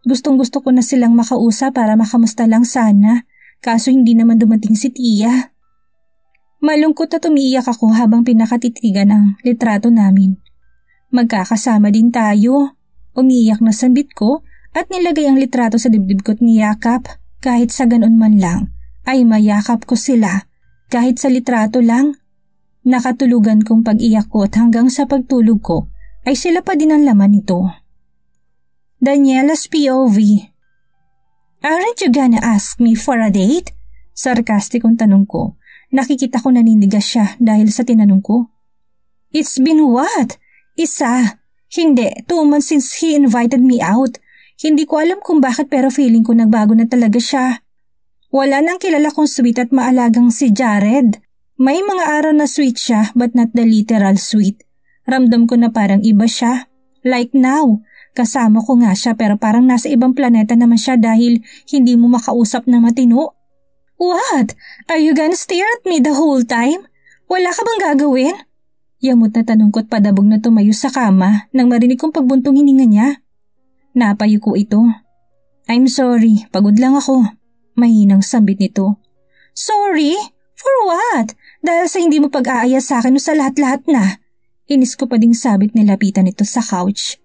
Gustong-gusto ko na silang makausap para makamusta lang sana, kaso hindi naman dumating si Tia. Malungkot at umiiyak ako habang pinakatitigan ang litrato namin. Magkakasama din tayo. Umiiyak na sambit ko at nilagay ang litrato sa dibdib ko't niyakap. Kahit sa ganon man lang ay mayakap ko sila. Kahit sa litrato lang. Nakatulugan kong pag-iyak ko at hanggang sa pagtulog ko ay sila pa din ang laman nito. Daniela's POV. Aren't you gonna ask me for a date? Sarkastikong tanong ko. Nakikita ko naninigas siya dahil sa tinanong ko. It's been what? Isa. Hindi, 2 months since he invited me out. Hindi ko alam kung bakit pero feeling ko nagbago na talaga siya. Wala nang kilala kong sweet at maalagang si Jared. May mga araw na sweet siya but not the literal sweet. Ramdam ko na parang iba siya. Like now. Kasama ko nga siya pero parang nasa ibang planeta naman siya dahil hindi mo makausap na matino. What? Are you gonna stare at me the whole time? Wala ka bang gagawin? Yamot na tanong ko't padabog na tumayo sa kama nang marinig kong pagbuntong hininga niya. Napayo ko ito. I'm sorry, pagod lang ako. Mahinang sambit nito. Sorry? For what? Dahil sa hindi mo pag-aaya sa akin o sa lahat-lahat na. Inis ko pa ding sabit nilapitan nito sa couch.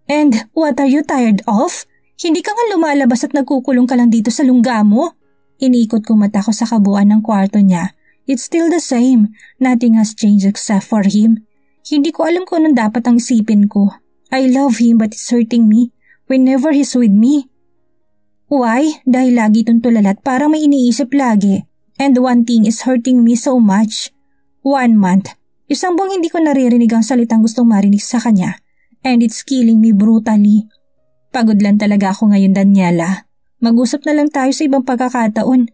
And what are you tired of? Hindi ka nga lumalabas at nagkukulong ka lang dito sa lungga mo? Iniikot ko mata ko sa kabuuan ng kwarto niya. It's still the same. Nothing has changed except for him. Hindi ko alam kung anong dapat ang isipin ko. I love him but it's hurting me whenever he's with me. Why? Dahil lagi itong tulalat parang may iniisip lagi. And one thing is hurting me so much. 1 month. Isang buwang hindi ko naririnig ang salitang gustong marinig sa kanya. And it's killing me brutally. Pagod lang talaga ako ngayon, Daniela. Mag-usap na lang tayo sa ibang pagkakataon.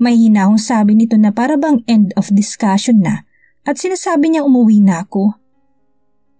May hinahong sabi nito na para bang end of discussion na at sinasabi niya umuwi na ako.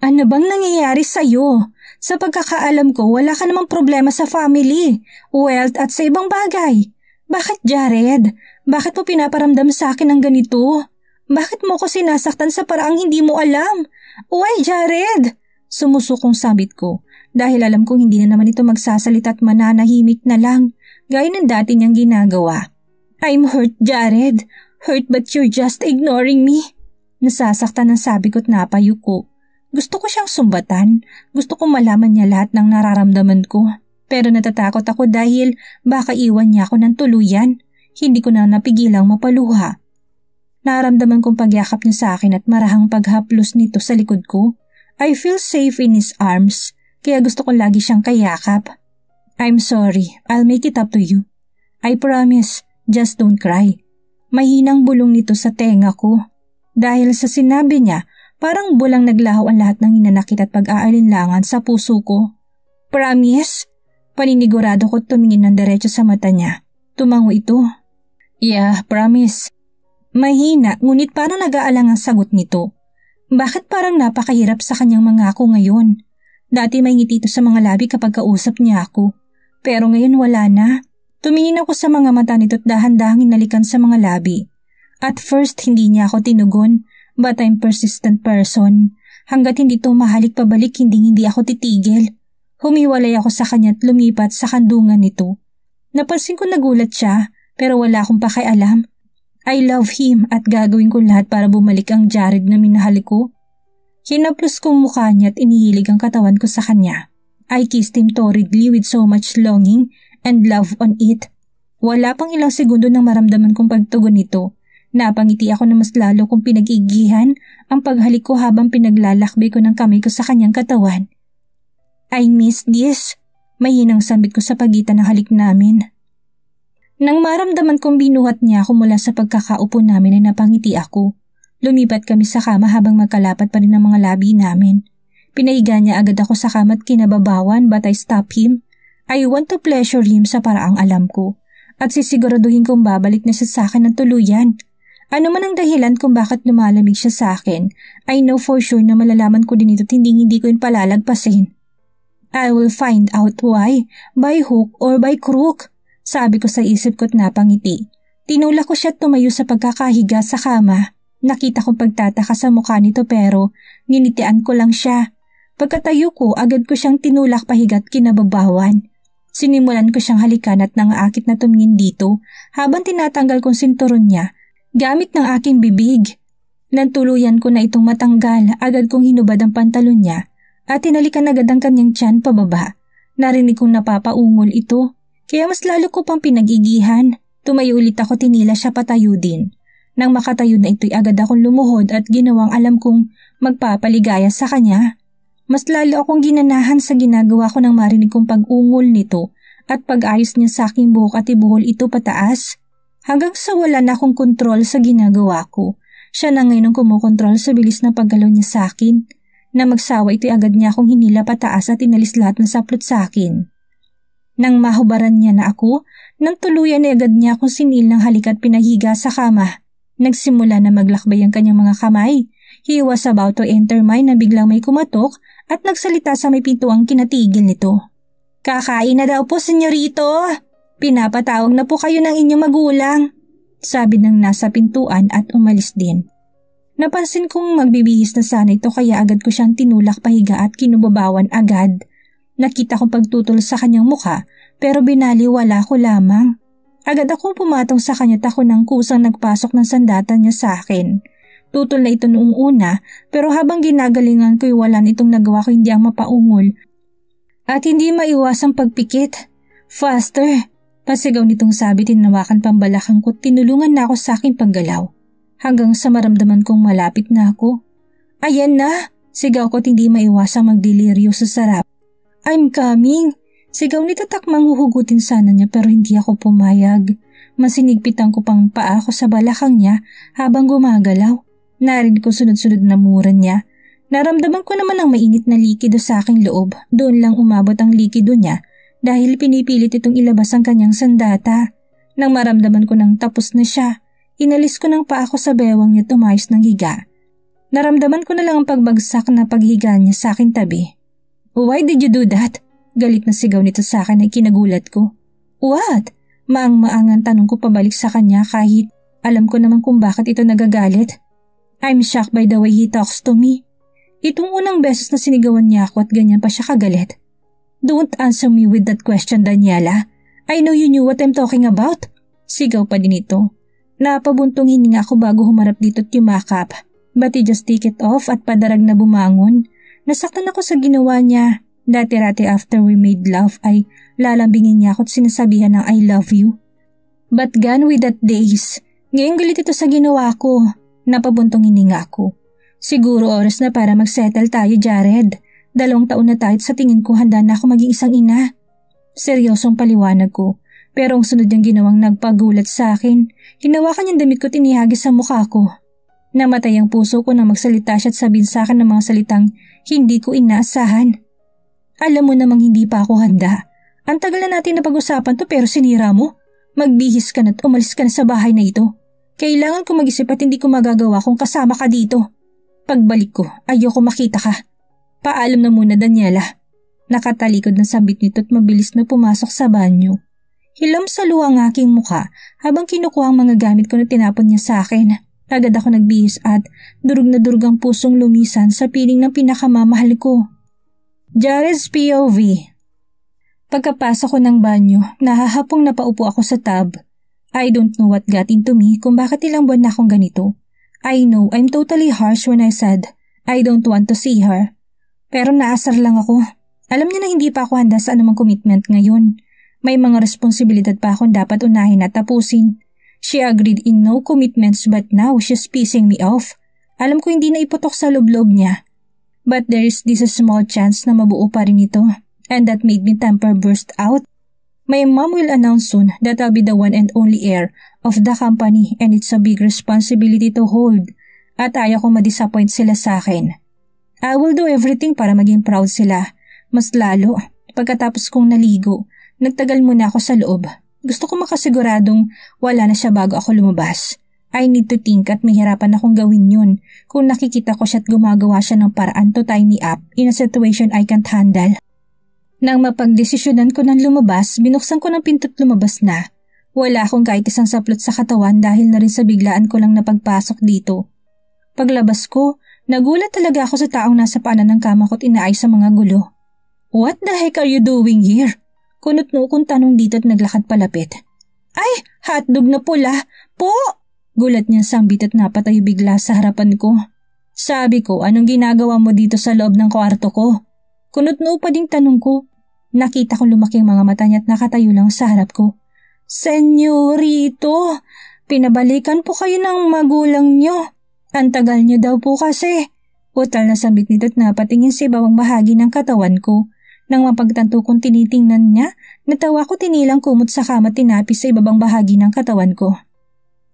Ano bang nangyayari sa'yo? Sa pagkakaalam ko, wala ka namang problema sa family, wealth at sa ibang bagay. Bakit, Jared? Bakit mo pinaparamdam sa akin ng ganito? Bakit mo ko sinasaktan sa paraang hindi mo alam? Why, Jared? Sumusukong sabit ko dahil alam kong hindi na naman ito magsasalita at mananahimik na lang gaya ng dati niyang ginagawa. I'm hurt, Jared. Hurt but you're just ignoring me. Nasasaktan ang sabi ko't napayo ko. Gusto ko siyang sumbatan. Gusto kong malaman niya lahat ng nararamdaman ko. Pero natatakot ako dahil baka iwan niya ako ng tuluyan. Hindi ko na napigilang mapaluha. Naramdaman kong pagyakap niya sa akin at marahang paghaplos nito sa likod ko. I feel safe in his arms, kaya gusto ko lagi siyang kayakap. I'm sorry, I'll make it up to you. I promise, just don't cry. Mahinang bulong nito sa tenga ko. Dahil sa sinabi niya, parang bulang naglaho ang lahat ng hinanakit at pag-aalinlangan sa puso ko. Promise? Paninigurado ko tumingin ng diretso sa mata niya. Tumango ito. Yeah, promise. Mahina, ngunit parang nag-aalang ang sagot nito. Bakit parang napakahirap sa kanyang mangako ngayon? Dati may ngiti ito sa mga labi kapag kausap niya ako. Pero ngayon wala na. Tumingin ako sa mga mata nito at dahan-dahang inalikan sa mga labi. At first hindi niya ako tinugon, but I'm persistent person. Hanggat hindi ito mahalik pabalik, hindi ako titigil. Humiwalay ako sa kanya at lumipat sa kandungan nito. Napansin ko nagulat siya, pero wala akong pakialam. I love him at gagawin ko lahat para bumalik ang Jared na minahal ko. Hinaplos ko mukha niya at inihilig ang katawan ko sa kanya. I kissed him torridly with so much longing and love on it. Wala pang ilang segundo nang maramdaman kong pagtugon nito. Napangiti ako na mas lalo kong pinag-igihan ang paghalik ko habang pinaglalakbay ko ng kamay ko sa kanyang katawan. I miss this. Mahinang sambit ko sa pagitan ng halik namin. Nang maramdaman kong binuhat niya ako mula sa pagkakaupo namin ay napangiti ako. Lumipat kami sa kama habang magkalapat pa rin ang mga labi namin. Pinahiga niya agad ako sa kama at kinababawan but I stopped him. I want to pleasure him sa paraang alam ko. At sisiguraduhin kong babalik na siya sa akin ng tuluyan. Ano man ang dahilan kung bakit lumalamig siya sa akin, I know for sure na malalaman ko din ito at hindi ko yun palalagpasin. I will find out why, by hook or by crook. Sabi ko sa isip ko't napangiti. Tinulak ko siya at tumayo sa pagkakahiga sa kama. Nakita kong pagtataka sa mukha nito pero ninitian ko lang siya. Pagkatayo ko, agad ko siyang tinulak pahiga at kinababawan. Sinimulan ko siyang halikan at nangaakit na tumingin dito habang tinatanggal kong sinturon niya gamit ng aking bibig. Nang tuluyan ko na itong matanggal, agad kong hinubad ang pantalon niya at tinalikan agad ang kanyang tiyan pababa. Narinig kong napapaungol ito. Kaya mas lalo ko pang pinag-igihan. Tumayo ulit ako, tinila siya patayo din. Nang makatayo na ito'y agad akong lumuhod at ginawang alam kong magpapaligaya sa kanya. Mas lalo akong ginanahan sa ginagawa ko nang marinig kong pag-ungol nito at pag-ayos niya sa aking buhok at ibuhol ito pataas. Hanggang sa wala na akong kontrol sa ginagawa ko. Siya na ngayon ang kumukontrol sa bilis na paggalaw niya sa akin. Na magsawa ito'y agad niya akong hinila pataas at inalis lahat ng saplot sa akin. Nang mahubaran niya na ako, nang tuluyan ay agad niya akong sinil ng halik at pinahiga sa kama. Nagsimula na maglakbay ang kanyang mga kamay. He was about to enter mine na biglang may kumatok at nagsalita sa may pintuang kinatigil nito. Kakain na daw po, senyorito. Pinapatawag na po kayo ng inyong magulang. Sabi ng nasa pintuan at umalis din. Napansin kong magbibihis na sana ito kaya agad ko siyang tinulak pahiga at kinubabawan agad. Nakita kong pagtutol sa kanyang mukha pero binaliwala ko lamang. Agad akong pumatong sa kanya at ako nang kusang nagpasok ng sandatan niya sa akin. Tutol na ito noong una pero habang ginagalingan ko'y wala nitong nagawa ko hindi ang mapaungol at hindi maiwasang pagpikit. Faster! Pasigaw nitong sabi, tinawakan pambalakang ko, tinulungan na ako sa aking paggalaw. Hanggang sa maramdaman kong malapit na ako. Ayan na! Sigaw ko't hindi maiwasang magdeliryo sa sarap. I'm coming! Sigaw nito takmang huhugutin sana niya pero hindi ako pumayag. Masinigpitan ko pang paa ko sa balakang niya habang gumagalaw. Narinig ko sunod-sunod na mura niya. Naramdaman ko naman ang mainit na likido sa aking loob. Doon lang umabot ang likido niya dahil pinipilit itong ilabas ang kanyang sandata. Nang maramdaman ko nang tapos na siya, inalis ko ng paa ko sa bewang niya at umayos ng higa. Naramdaman ko na lang ang pagbagsak na paghiga niya sa aking tabi. "Why did you do that?" Galit na sigaw nito sa akin ay kinagulat ko. "What?" Maang-maangang tanong ko pabalik sa kanya kahit alam ko naman kung bakit ito nagagalit. I'm shocked by the way he talks to me. Itong unang beses na sinigawan niya ako at ganyan pa siya kagalit. "Don't answer me with that question, Daniela. I know you knew what I'm talking about." Sigaw pa din ito. Napabuntong hininga ako bago humarap dito at yumakap. But he just take it off at padarag na bumangon. Nasaktan ako sa ginawa niya. Dati-rati after we made love ay lalambingin niya ako at sinasabihan ng I love you. But gone with that days. Ngayon galit ito sa ginawa ko. Napabuntong hininga ako. Siguro oras na para mag-settle tayo, Jared. 2 taon na tayo at sa tingin ko handa na ako maging isang ina. Seryosong paliwanag ko. Pero ang sunod niyang ginawang nagpagulat sa akin. Hinawakan niyang damit ko at inihagis sa mukha ko. Namatay ang puso ko na magsalita siya at sabihin sa akin ng mga salitang hindi ko inaasahan. "Alam mo namang hindi pa ako handa. Ang tagal na natin na pag-usapan to pero sinira mo. Magbihis ka na at umalis ka na sa bahay na ito. Kailangan ko mag-isip at hindi ko magagawa kung kasama ka dito. Pagbalik ko, ayoko makita ka. Paalam na muna, Daniela." Nakatalikod ng sambit nito at mabilis na pumasok sa banyo. Hilam sa luha ang aking muka habang kinukuha ang mga gamit ko na tinapon niya sa akin. Agad ako nagbihis at durug na durug ang pusong lumisan sa piling ng pinakamamahal ko. Jared's POV. Pagkapasok ko ng banyo, nahahapong napaupo ako sa tub. I don't know what got into me kung bakit ilang buwan na akong ganito. I know I'm totally harsh when I said I don't want to see her. Pero naasar lang ako. Alam niya na hindi pa ako handa sa anumang commitment ngayon. May mga responsibilidad pa akong dapat unahin at tapusin. She agreed in no commitments but now she's pissing me off. Alam ko hindi na iputok sa loob-loob niya. But there is this small chance na mabuo pa rin ito, and that made me temper burst out. My mom will announce soon that I'll be the one and only heir of the company and it's a big responsibility to hold at ayaw kong ma-disappoint sila sa akin. I will do everything para maging proud sila. Mas lalo, pagkatapos kong naligo, nagtagal muna ako sa loob. Gusto ko makasiguradong wala na siya bago ako lumabas. I need to think at may hirapan akong gawin yun kung nakikita ko siya at gumagawa siya ng paraan to tie me up in a situation I can't handle. Nang mapagdesisyonan ko ng lumabas, binuksan ko ng pinto't lumabas na. Wala akong kahit isang saplot sa katawan dahil na rin sa biglaan ko lang napagpasok dito. Paglabas ko, nagulat talaga ako sa taong nasa paanan ng kama ko at inaayos sa mga gulo. "What the heck are you doing here?" Kunot-no kong tanong dito at naglakad palapit. "Ay, hotdog na pula! Po!" Gulat niyang sambit at napatayo bigla sa harapan ko. Sabi ko, "Anong ginagawa mo dito sa loob ng kwarto ko?" Kunot-no pa ding tanong ko. Nakita ko lumaki ang mga mata niya at nakatayo lang sa harap ko. "Senyorito, pinabalikan po kayo ng magulang niyo. Ang tagal niyo daw po kasi." Utal na sambit nito at napatingin sa ibang bahagi ng katawan ko. Nang mapagtanto kong tinitingnan niya, natawa ko tinilang kumot sa kama at tinapis sa ibabang bahagi ng katawan ko.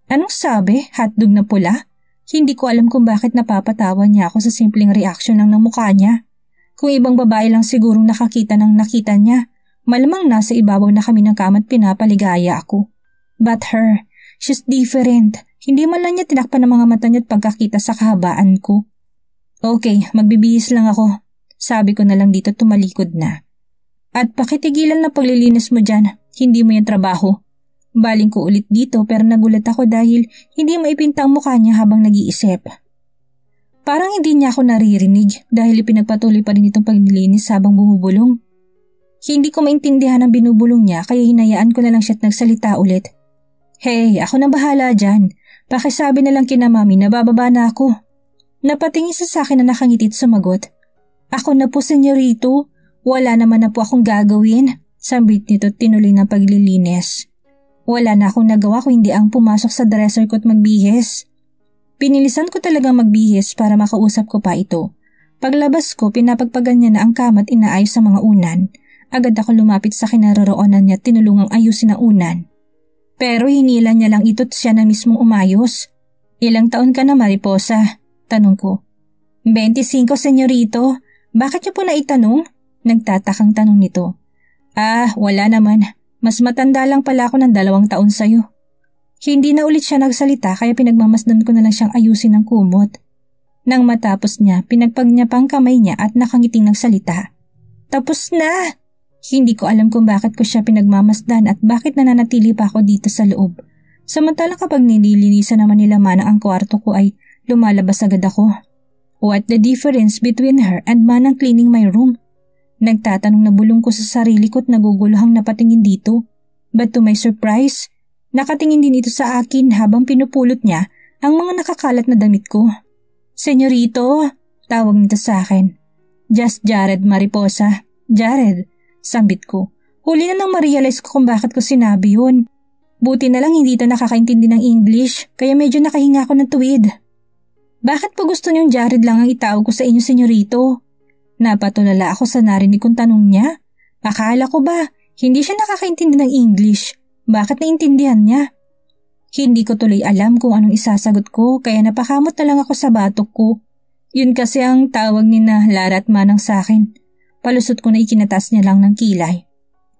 Anong sabi? Hotdog na pula? Hindi ko alam kung bakit napapatawa niya ako sa simpleng reaksyon lang ng mukha niya. Kung ibang babae lang sigurong nakakita ng nakita niya, malamang nasa ibabaw na kami ng kama at pinapaligaya ako. But her, she's different. Hindi man lang niya tinakpan ng mga mata niya at pagkakita sa kahabaan ko. "Okay, magbibihis lang ako." Sabi ko na lang dito at tumalikod na. "At pakitigilan na paglilinis mo dyan, hindi mo yung trabaho." Baling ko ulit dito pero nagulat ako dahil hindi maipinta ang mukha niya habang nag-iisip. Parang hindi niya ako naririnig dahil ipinagpatuloy pa rin itong paglilinis habang bumubulong. Hindi ko maintindihan ang binubulong niya kaya hinayaan ko na lang siya at nagsalita ulit. "Hey, ako na bahala dyan. Pakisabi na lang kina mami na bababa na ako." Napatingin sa akin na nakangiti at sumagot. "Ako na po, senyorito. Wala naman na po akong gagawin." Sambit nito at tinuloy ng paglilinis. Wala na akong nagawa kung hindi ang pumasok sa dresser ko at magbihis. Pinilisan ko talagang magbihis para makausap ko pa ito. Paglabas ko, pinapagpagan niya na ang kama at inaayos sa mga unan. Agad ako lumapit sa kinaroroonan niya at tinulungang ayusin ang unan. Pero hinila niya lang ito't siya na mismong umayos. Ilang taon ka na, Mariposa? Tanong ko. 25, senyorito. Bakit niyo po naitanong? Nagtatakang tanong nito. Wala naman. Mas matanda lang pala ako ng 2 taon sa'yo. Hindi na ulit siya nagsalita kaya pinagmamasdan ko na lang siyang ayusin ng kumot. Nang matapos niya, pinagpag niya pang kamay niya at nakangiting nagsalita. Tapos na! Hindi ko alam kung bakit ko siya pinagmamasdan at bakit nananatili pa ako dito sa loob. Samantalang kapag nililinisan naman nila Manang ang kwarto ko ay lumalabas agad ako. What the difference between her and Manang cleaning my room? Nagtatanong na bulong ko sa sarili ko at naguguluhang napatingin dito. But to my surprise, nakatingin din ito sa akin habang pinupulot niya ang mga nakakalat na damit ko. Senyorito, tawag nito sa akin. Just Jared, Mariposa. Jared, sambit ko. Huli na nang ma-realize ko kung bakit ko sinabi yun. Buti na lang hindi ito nakakaintindi ng English kaya medyo nakahinga ako ng tuwid. Bakit po gusto niyong Jared lang ang itawag ko sa inyo, senyorito? Napatulala ako sa narinig kong tanong niya. Akala ko ba hindi siya nakakaintindi ng English? Bakit naintindihan niya? Hindi ko tuloy alam kung anong isasagot ko kaya napakamot na lang ako sa batok ko. Yun kasi ang tawag ni na Lara at Manang sa akin. Palusot ko na ikinatas niya lang ng kilay.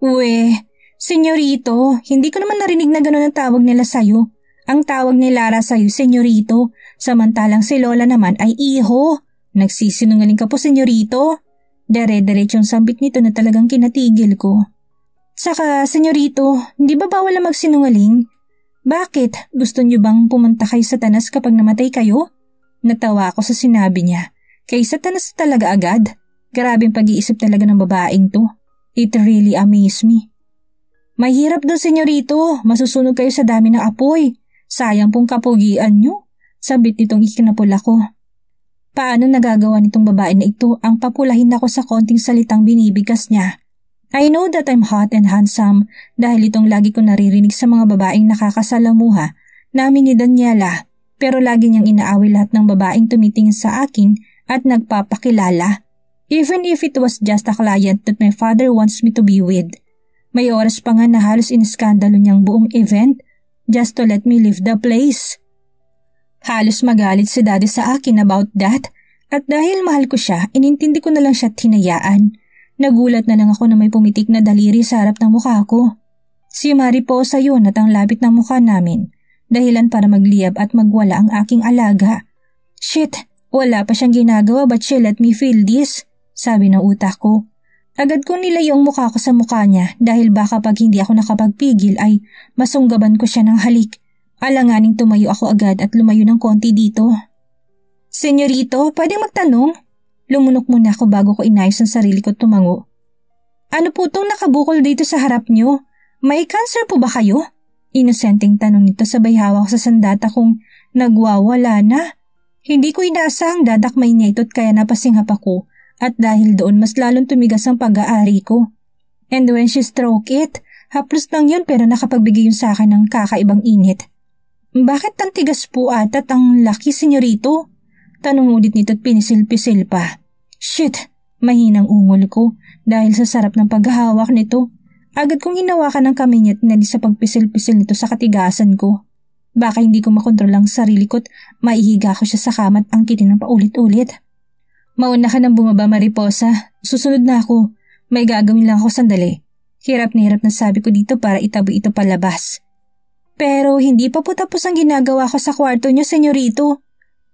Uwe, senyorito, hindi ko naman narinig na gano'n ang tawag nila sa'yo. Ang tawag ni Lara sa'yo, senyorito, samantalang si Lola naman ay iho. Nagsisinungaling ka po, senyorito. Dere-derechong sambit nito na talagang kinatigil ko. Saka, senyorito, hindi ba bawal na magsinungaling? Bakit? Gusto niyo bang pumunta kay Satanas kapag namatay kayo? Natawa ako sa sinabi niya. Kay Satanas talaga agad? Grabing pag-iisip talaga ng babaeng to. It really amazed me. Mahirap doon, senyorito. Masusunog kayo sa dami ng apoy. Sayang pong kapugian niyo. Sabit nitong ikinapula ko. Paano nagagawa nitong babae na ito ang papulahin ako sa konting salitang binibigkas niya? I know that I'm hot and handsome dahil itong lagi ko naririnig sa mga babaeng nakakasalamuha namin ni Daniela. Pero lagi niyang inaaway lahat ng babaeng tumitingin sa akin at nagpapakilala. Even if it was just a client that my father wants me to be with. May oras pa nga na halos iniskandalo niyang buong event just to let me leave the place. Halos magalit si daddy sa akin about that at dahil mahal ko siya, inintindi ko na lang siya at hinayaan. Nagulat na lang ako na may pumitik na daliri sa harap ng mukha ko. Si Mariposa yun at ang lapit ng mukha namin. Dahilan para magliyab at magwala ang aking alaga. Shit, wala pa siyang ginagawa but she let me feel this, sabi ng utak ko. Agad ko nilayo ang mukha ko sa mukha niya dahil baka pag hindi ako nakapagpigil ay masunggaban ko siya ng halik. Alanganing tumayo ako agad at lumayo ng konti dito. Senyorito, pwedeng magtanong? Lumunok muna ako bago ko inayos ang sarili ko tumango. Ano po itong nakabukol dito sa harap niyo? May cancer po ba kayo? Inosenteng tanong nito sabay hawak sa sandata kong nagwawala na. Hindi ko inaasahang dadakmay niya ito't kaya napasinghap ako at dahil doon mas lalong tumigas ang pag-aari ko. And when she stroke it, haplos lang yun pero nakapagbigay yun sa akin ng kakaibang init. Bakit ang tigas po at ang laki, senyorito? Tanong ulit nito't pinisil-pisil pa. Shit, mahinang ungol ko dahil sa sarap ng paghahawak nito. Agad kong hinawakan ng kamay niya at tinali sa pagpisil-pisil nito sa katigasan ko. Baka hindi ko makontrol ang sarili ko't maihiga ko siya sa kama at angkitin ng paulit-ulit. Mauna ka nang bumaba, Mariposa. Susunod na ako. May gagawin lang ako sandali. Hirap na sabi ko dito para itabi ito palabas. Pero hindi pa po tapos ang ginagawa ko sa kwarto niyo, senyorito.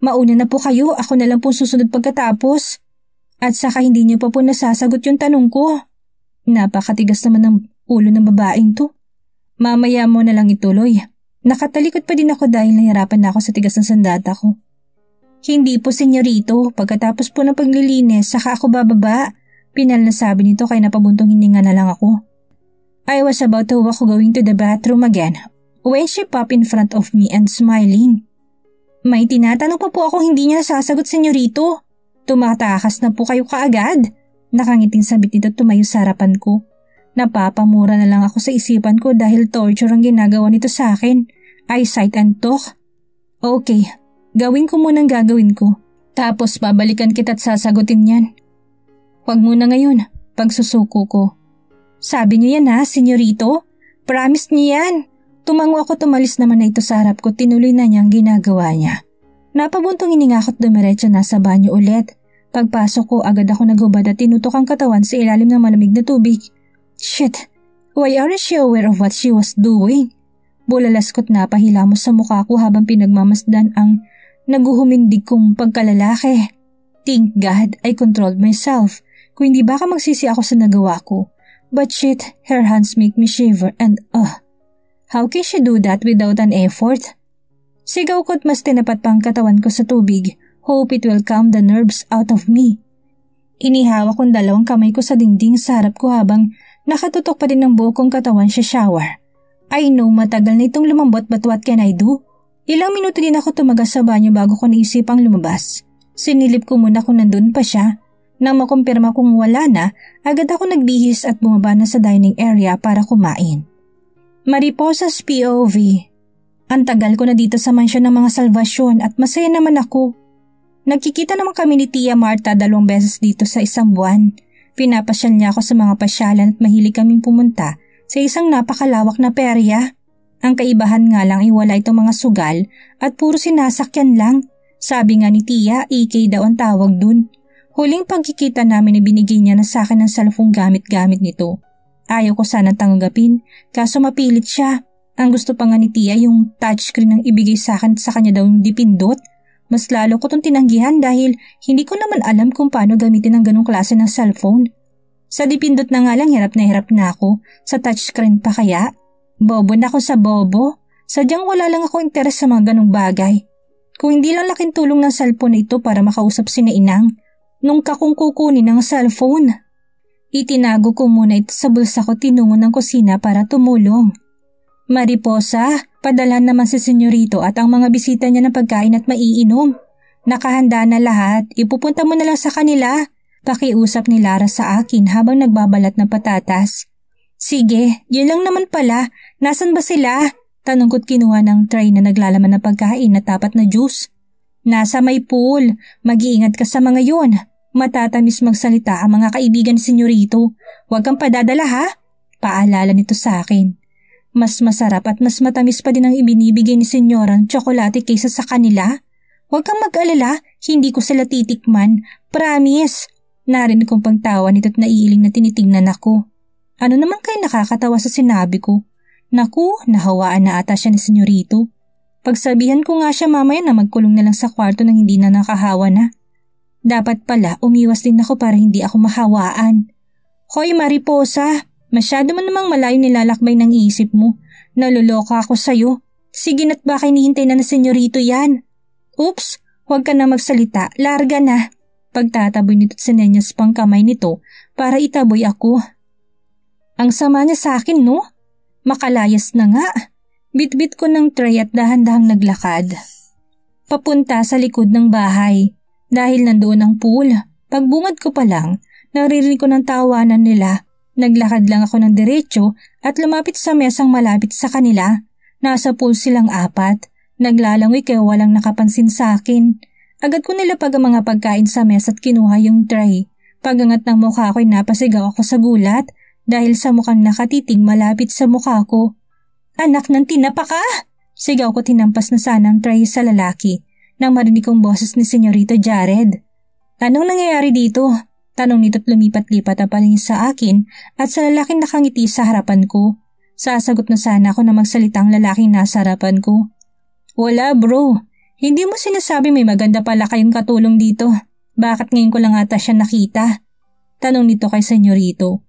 Mauna na po kayo, ako na lang po susunod pagkatapos. At saka hindi niyo pa po nasasagot yung tanong ko. Napakatigas naman ng ulo ng babaeng to. Mamaya mo na lang ituloy. Nakatalikod pa din ako dahil nahirapan na ako sa tigas ng sandata ko. Hindi po, senyorito. Pagkatapos po ng paglilinis, saka ako bababa. Pinal na sabi nito kaya napabuntong hininga na lang ako. I was about to walk going to the bathroom again when she popped in front of me and smiling. May tinatanong pa po ako hindi niya nasasagot, senyorito. Tumatakas na po kayo kaagad. Nakangiting sabit nito tumayo sa harapan ko. Napapamura na lang ako sa isipan ko dahil torture ang ginagawa nito sa akin. Eyesight and talk. Okay, gawin ko munang gagawin ko. Tapos babalikan kita at sasagutin yan. Huwag muna ngayon, pagsusuko ko. Sabi niyo yan ha, senyorito? Promise niyo yan. Tumango ako, tumalis naman na ito sa harap ko, tinuloy na niya ang ginagawa niya. Napabuntong hininga ko't dumiretso na sa banyo ulit. Pagpasok ko, agad ako naghubad at tinutok ang katawan sa ilalim ng malamig na tubig. Shit! Why aren't she aware of what she was doing? Bulalas ko't napahilamos sa mukha ko habang pinagmamasdan ang naguhumindig kong pagkalalaki. Thank God I controlled myself. Kung hindi baka magsisi ako sa nagawa ko. But shit, her hands make me shiver and how can she do that without an effort? Sigaw ko't mas tinapat pa ang katawan ko sa tubig. Hope it will calm the nerves out of me. Inihawak kong dalawang kamay ko sa dingding sa harap ko habang nakatutok pa din ng buo kong katawan sa shower. I know matagal na itong lumambot but what can I do? Ilang minuto din ako tumagas sa banyo bago ko naisipang lumabas. Sinilip ko muna kung nandun pa siya. Nang makumpirma kong wala na, agad ako nagbihis at bumaba na sa dining area para kumain. Mariposa's POV. Ang tagal ko na dito sa mansyon ng mga salvasyon at masaya naman ako. Nagkikita naman kami ni Tia Marta 2 beses dito sa isang buwan. Pinapasyal niya ako sa mga pasyalan at mahilig kaming pumunta sa isang napakalawak na perya. Ang kaibahan nga lang ay wala itong mga sugal at puro sinasakyan lang. Sabi nga ni Tia, EK daw ang tawag dun. Huling pagkikita namin ay binigay niya na sa akin ng cellphone gamit nito. Ayaw ko sanang tanggapin, kaso mapilit siya. Ang gusto pa nga ni Tia yung touchscreen ang ibigay sa akin at sa kanya daw yung dipindot. Mas lalo ko itong tinanggihan dahil hindi ko naman alam kung paano gamitin ang ganong klase ng cellphone. Sa dipindot na nga lang hirap na ako, sa touchscreen pa kaya? Bobo na ako sa bobo. Sadyang wala lang ako interes sa mga ganong bagay. Kung hindi lang laking tulong ng cellphone na ito para makausap si na Inang, nung kakong kukunin ng cellphone. Itinago ko muna ito sa bulsa ko tinungo ng kusina para tumulong. Mariposa, padala naman si Senyorito at ang mga bisita niya ng pagkain at maiinom. Nakahanda na lahat, ipupunta mo na lang sa kanila. Pakiusap ni Lara sa akin habang nagbabalat ng patatas. Sige, yun lang naman pala. Nasaan ba sila? Tanong ko't kinuha ng tray na naglalaman ng pagkain at tapat na juice. Nasa may pool. Mag-iingat ka sa mga yun. Matatamis magsalita ang mga kaibigan ni Senyorito. Huwag kang padadala ha? Paalala nito sa akin. Mas masarap at mas matamis pa din ang ibinibigay ni Senyorang tsokolate kaysa sa kanila. Huwag kang mag-alala, hindi ko sila titikman. Promise. Narinig kong pagtawa nito't naiiling na tinitingnan ako. Ano naman kayo nakakatawa sa sinabi ko? Naku, nahawaan na ata siya ni Senyorito. Pagsabihan ko nga siya mamaya na magkulong na lang sa kwarto nang hindi na nakahawa na. Dapat pala umiwas din ako para hindi ako mahawaan. Hoy Mariposa! Masyado mo namang malayo nilalakbay ng isip mo. Naluloka ako sa'yo. Sige na't baka hinihintay na Senyorito yan. Oops, huwag ka na magsalita. Larga na. Pagtataboy nito't sinenyas pang kamay nito para itaboy ako. Ang sama niya sa akin no? Makalayas na nga. Bitbit ko ng tray at dahan-dahang naglakad. Papunta sa likod ng bahay. Dahil nandoon ang pool. Pagbungad ko pa lang, naririnig ko ng tawanan nila. Naglakad lang ako ng diretso at lumapit sa mesang malapit sa kanila. Nasa pool silang 4. Naglalangoy kaya walang nakapansin sa akin. Agad ko nilapag ang mga pagkain sa mesa at kinuha yung tray. Pagangat ng mukha ko'y napasigaw ako sa gulat dahil sa mukhang nakatiting malapit sa mukha ko. Anak ng tinapa ka! Sigaw ko tinampas na sana ang tray sa lalaki nang marinig kong boses ni Senyorito Jared. Anong nangyayari dito? Tanong nito't lumipat-lipat ang paningin sa akin at sa lalaking nakangiti sa harapan ko. Sasagot na sana ako na magsalita ang lalaking nasa harapan ko. Wala bro, hindi mo sinasabi may maganda pala kayong katulong dito. Bakit ngayon ko lang ata siya nakita? Tanong nito kay Senyorito.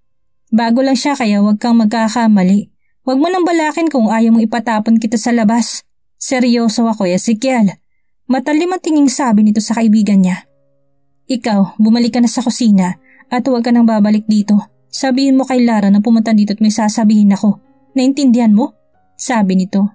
Bago lang siya kaya huwag kang magkakamali. Huwag mo nang balakin kung ayaw mong ipatapon kita sa labas. Seryoso ako, Ezekiel. Matalim ang tinging sabi nito sa kaibigan niya. Ikaw, bumalik ka na sa kusina at huwag ka nang babalik dito. Sabihin mo kay Lara na pumunta dito at may sasabihin ako. Naintindihan mo? Sabi nito.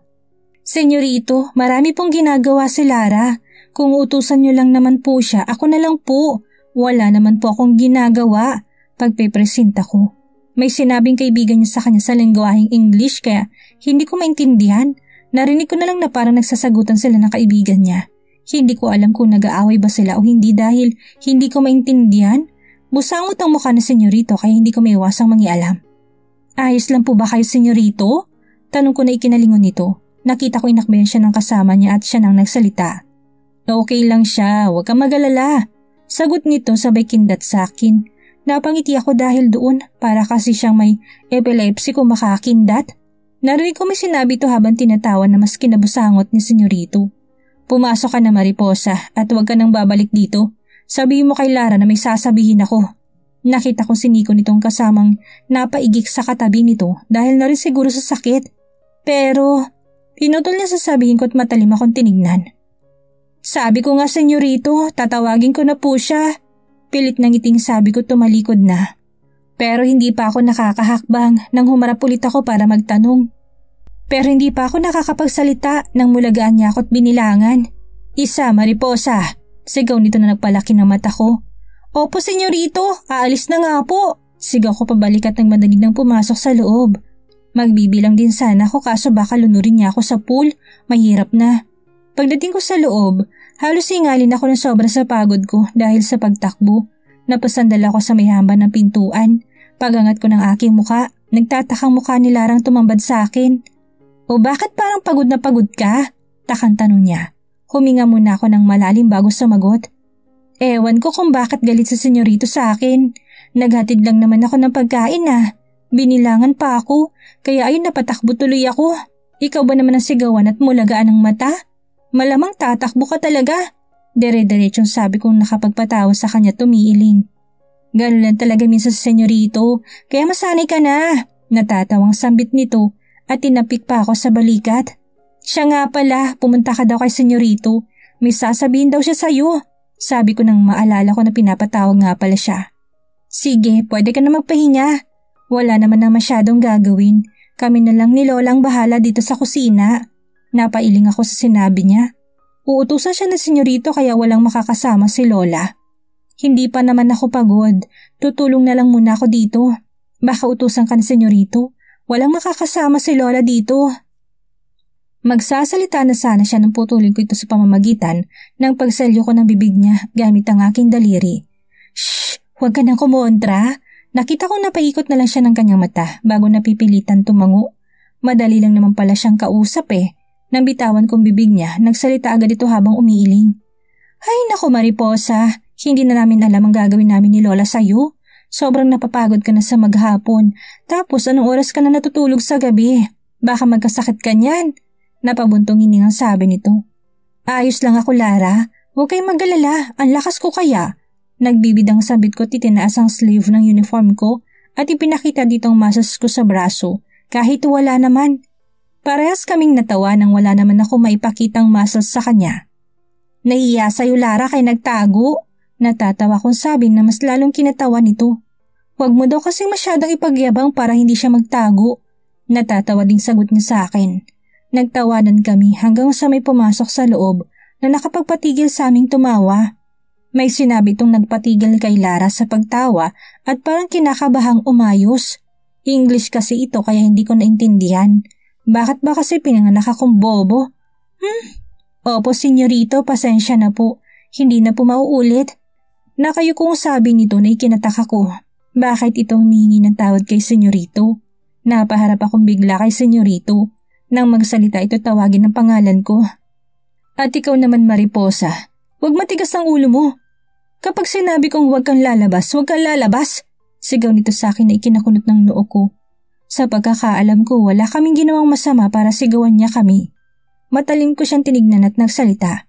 Senyorito, marami pong ginagawa si Lara. Kung utusan niyo lang naman po siya, ako na lang po. Wala naman po akong ginagawa. Pagpepresent ako. May sinabing kaibigan niya sa kanya sa lengguwaheng English kaya hindi ko maintindihan. Narinig ko na lang na parang nagsasagutan sila ng kaibigan niya. Hindi ko alam kung nag-aaway ba sila o hindi dahil hindi ko maintindihan. Busangot ang mukha ni Senyorito kaya hindi ko maiwasang mangialam. Ayos lang po ba kayo, Senyorito? Tanong ko na ikinalingon nito. Nakita ko inakbayan siya ng kasama niya at siya nang nagsalita. Okay lang siya, huwag kang mag-alala. Sagot nito sabay kindat sa akin. Napangiti ako dahil doon para kasi siyang may epilepsy kung makakindat. Narinig ko may sinabi ito habang tinatawan na mas kinabusangot ni Senyorito. Pumasok ka na Mariposa at huwag ka nang babalik dito. Sabihin mo kay Lara na may sasabihin ako. Nakita ko si Nico nitong kasamang napaigik sa katabi nito dahil na rin siguro sa sakit. Pero pinutol niya sasabihin ko at matalim akong tinignan. Sabi ko nga Senyorito, tatawagin ko na po siya. Pilit ng ngiting sabi ko tumalikod na. Pero hindi pa ako nakakahakbang nang humarap ulit ako para magtanong. Pero hindi pa ako nakakapagsalita nang mulagaan niya ako at binilangan. Isa, Mariposa. Sigaw nito na nagpalaki ng mata ko. Opo, Senyorito, aalis na nga po. Sigaw ko pabalik at nang madalig nang pumasok sa loob. Magbibilang din sana ako kaso baka lunurin niya ako sa pool. Mahirap na. Pagdating ko sa loob, halos singalin ako ng sobra sa pagod ko dahil sa pagtakbo. Napasandal ako sa may hamba ng pintuan. Pagangat ko ng aking muka, nagtatakang mukha ni Larang tumambad sa akin. O bakit parang pagod na pagod ka? Takang tanong niya. Huminga muna ako ng malalim bago sumagot. Ewan ko kung bakit galit sa Senyorito sa akin. Naghatid lang naman ako ng pagkain Binilangan pa ako, kaya ayun napatakbo tuloy ako. Ikaw ba naman ang sigawan at mulagaan ng mata? Malamang tatakbo ka talaga. Dire-diretsong sabi kong nakapagpatawa sa kanya tumiiling. Ganun lang talaga minsan sa Senyorito, kaya masanay ka na. Natatawang sambit nito at tinapik pa ako sa balikat. Siya nga pala, pumunta ka daw kay Senyorito. May sasabihin daw siya sa'yo. Sabi ko nang maalala ko na pinapatawag nga pala siya. Sige, pwede ka na magpahinga. Wala naman na masyadong gagawin. Kami na lang ni Lola ang bahala dito sa kusina. Napailing ako sa sinabi niya. Uutusan siya ng Senyorito kaya walang makakasama si Lola. Hindi pa naman ako pagod. Tutulong na lang muna ako dito. Baka utusan ka ni Senyorito. Walang makakasama si Lola dito. Magsasalita na sana siya nang putulin ko ito sa pamamagitan ng pagsalyo ko ng bibig niya gamit ang aking daliri. Shh! Huwag ka nang kumontra. Nakita ko napaikot na lang siya ng kanyang mata bago napipilitan tumango. Madali lang naman pala siyang kausap Nang bitawan kong bibig niya, nagsalita agad ito habang umiiling. Ay naku Mariposa, hindi na namin alam ang gagawin namin ni Lola sa'yo. Sobrang napapagod ka na sa maghapon. Tapos anong oras ka na natutulog sa gabi? Baka magkasakit ka niyan. Napabuntong hiningang sabi nito. Ayos lang ako Lara, huwag kayong mag-alala, ang lakas ko kaya. Nagbibidang sabit ko titinaas ang sleeve ng uniform ko at ipinakita ditong muscles ko sa braso kahit wala naman. Parehas kaming natawa nang wala naman ako maipakitang muscles sa kanya. Nahiya sa'yo Lara kay nagtago. Natatawa kong sabi na mas lalong kinatawa nito. Huwag mo daw kasing masyadong ipagyabang para hindi siya magtago. Natatawa ding sagot niya sa akin. Nagtawanan kami hanggang sa may pumasok sa loob na nakapagpatigil sa aming tumawa. May sinabi itong nagpatigil kay Lara sa pagtawa at parang kinakabahang umayos. English kasi ito kaya hindi ko naintindihan. Bakit ba kasi pinanganak akong bobo? Opo, Senyorito, pasensya na po. Hindi na po mauulit. Nakayo kong sabi nito na ikinataka ko. Bakit ito humingi ng tawad kay Senyorito? Napaharap akong bigla kay Senyorito. Nang magsalita ito tawagin ang pangalan ko. At ikaw naman Mariposa, huwag matigas ang ulo mo. Kapag sinabi kong huwag kang lalabas, huwag kang lalabas. Sigaw nito sa akin na ikinakunot ng noo ko. Sa pagkakaalam ko, wala kaming ginawang masama para sigawan niya kami. Matalim ko siyang tinignan at nagsalita.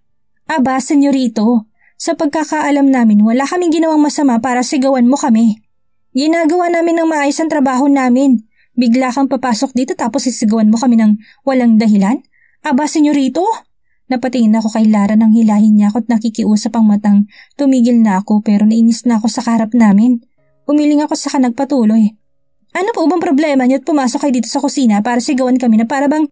Aba, Senyorito, sa pagkakaalam namin wala kaming ginawang masama para sigawan mo kami. Ginagawa namin ng maayos ang trabaho namin. Bigla kang papasok dito tapos sisigawan mo kami ng walang dahilan? Aba, Senyorito? Napatingin ako kay Lara nang hilahin niya ako at nakikiusap ang matang. Tumigil na ako pero nainis na ako sa kaharap namin. Umiling ako sa nagpatuloy. Ano po bang problema niyo at pumasok kayo dito sa kusina para sigawan kami na para bang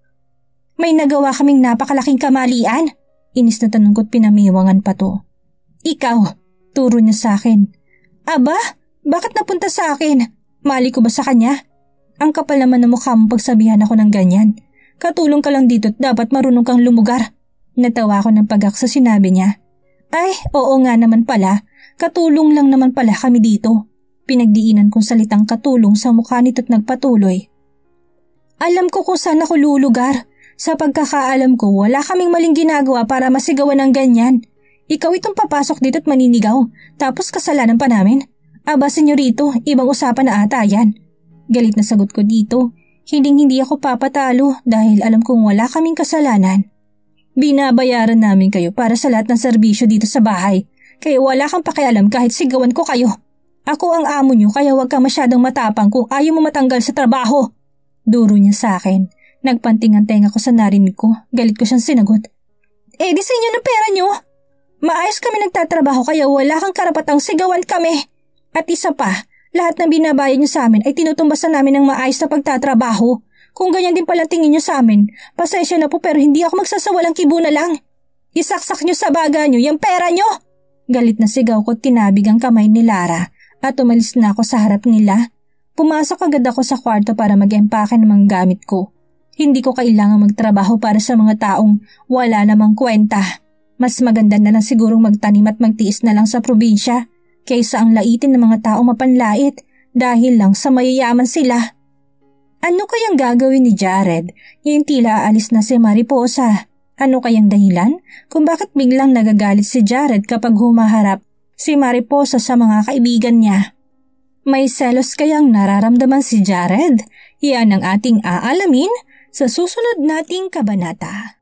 may nagawa kaming napakalaking kamalian? Inis na tanong ko't pinamiwangan pa to. Ikaw, turo niya sa akin. Aba, bakit napunta sa akin? Mali ko ba sa kanya? Ang kapal naman ng mukha mo pagsabihan ako ng ganyan. Katulong ka lang dito at dapat marunong kang lumugar. Natawa ako ng pagak sa sinabi niya. Ay, oo nga naman pala. Katulong lang naman pala kami dito. Pinagdiinan kong salitang katulong sa mukha nito't nagpatuloy. Alam ko kung saan ako lulugar. Sa pagkakaalam ko, wala kaming maling ginagawa para masigawan ng ganyan. Ikaw itong papasok dito at maninigaw, tapos kasalanan pa namin. Aba, senyorito, ibang usapan na ata yan. Galit na sagot ko dito. Hindi ako papatalo dahil alam kong wala kaming kasalanan. Binabayaran namin kayo para sa lahat ng serbisyo dito sa bahay. Kaya wala kang pakialam kahit sigawan ko kayo. Ako ang amo nyo kaya huwag ka masyadong matapang kung ayaw mo matanggal sa trabaho. Duro niya sa akin. Nagpanting ang tenga ko sa narinig ko. Galit ko siyang sinagot. Di sa inyo ng pera nyo. Maayos kami nagtatrabaho kaya wala kang karapatang sigawan kami. At isa pa, lahat ng binabayad nyo sa amin ay tinutumbasan namin ng maayos na pagtatrabaho. Kung ganyan din pala tingin nyo sa amin, pasensya na po pero hindi ako magsasawalang kibo na lang. Isaksak nyo sa baga nyo yung pera nyo. Galit na sigaw ko, tinabig ang kamay ni Lara at umalis na ako sa harap nila. Pumasok agad ako sa kwarto para mag-empake ng mga gamit ko. Hindi ko kailangang magtrabaho para sa mga taong wala namang kwenta. Mas maganda na lang sigurong magtanim at magtiis na lang sa probinsya kaysa ang laitin ng mga taong mapanlait dahil lang sa mayayaman sila. Ano kayang gagawin ni Jared ngayong tila aalis na si Mariposa? Ano kayang dahilan kung bakit biglang nagagalit si Jared kapag humaharap si Mariposa sa mga kaibigan niya? May selos kayang nararamdaman si Jared? Iyan ang ating aalamin sa susunod nating kabanata.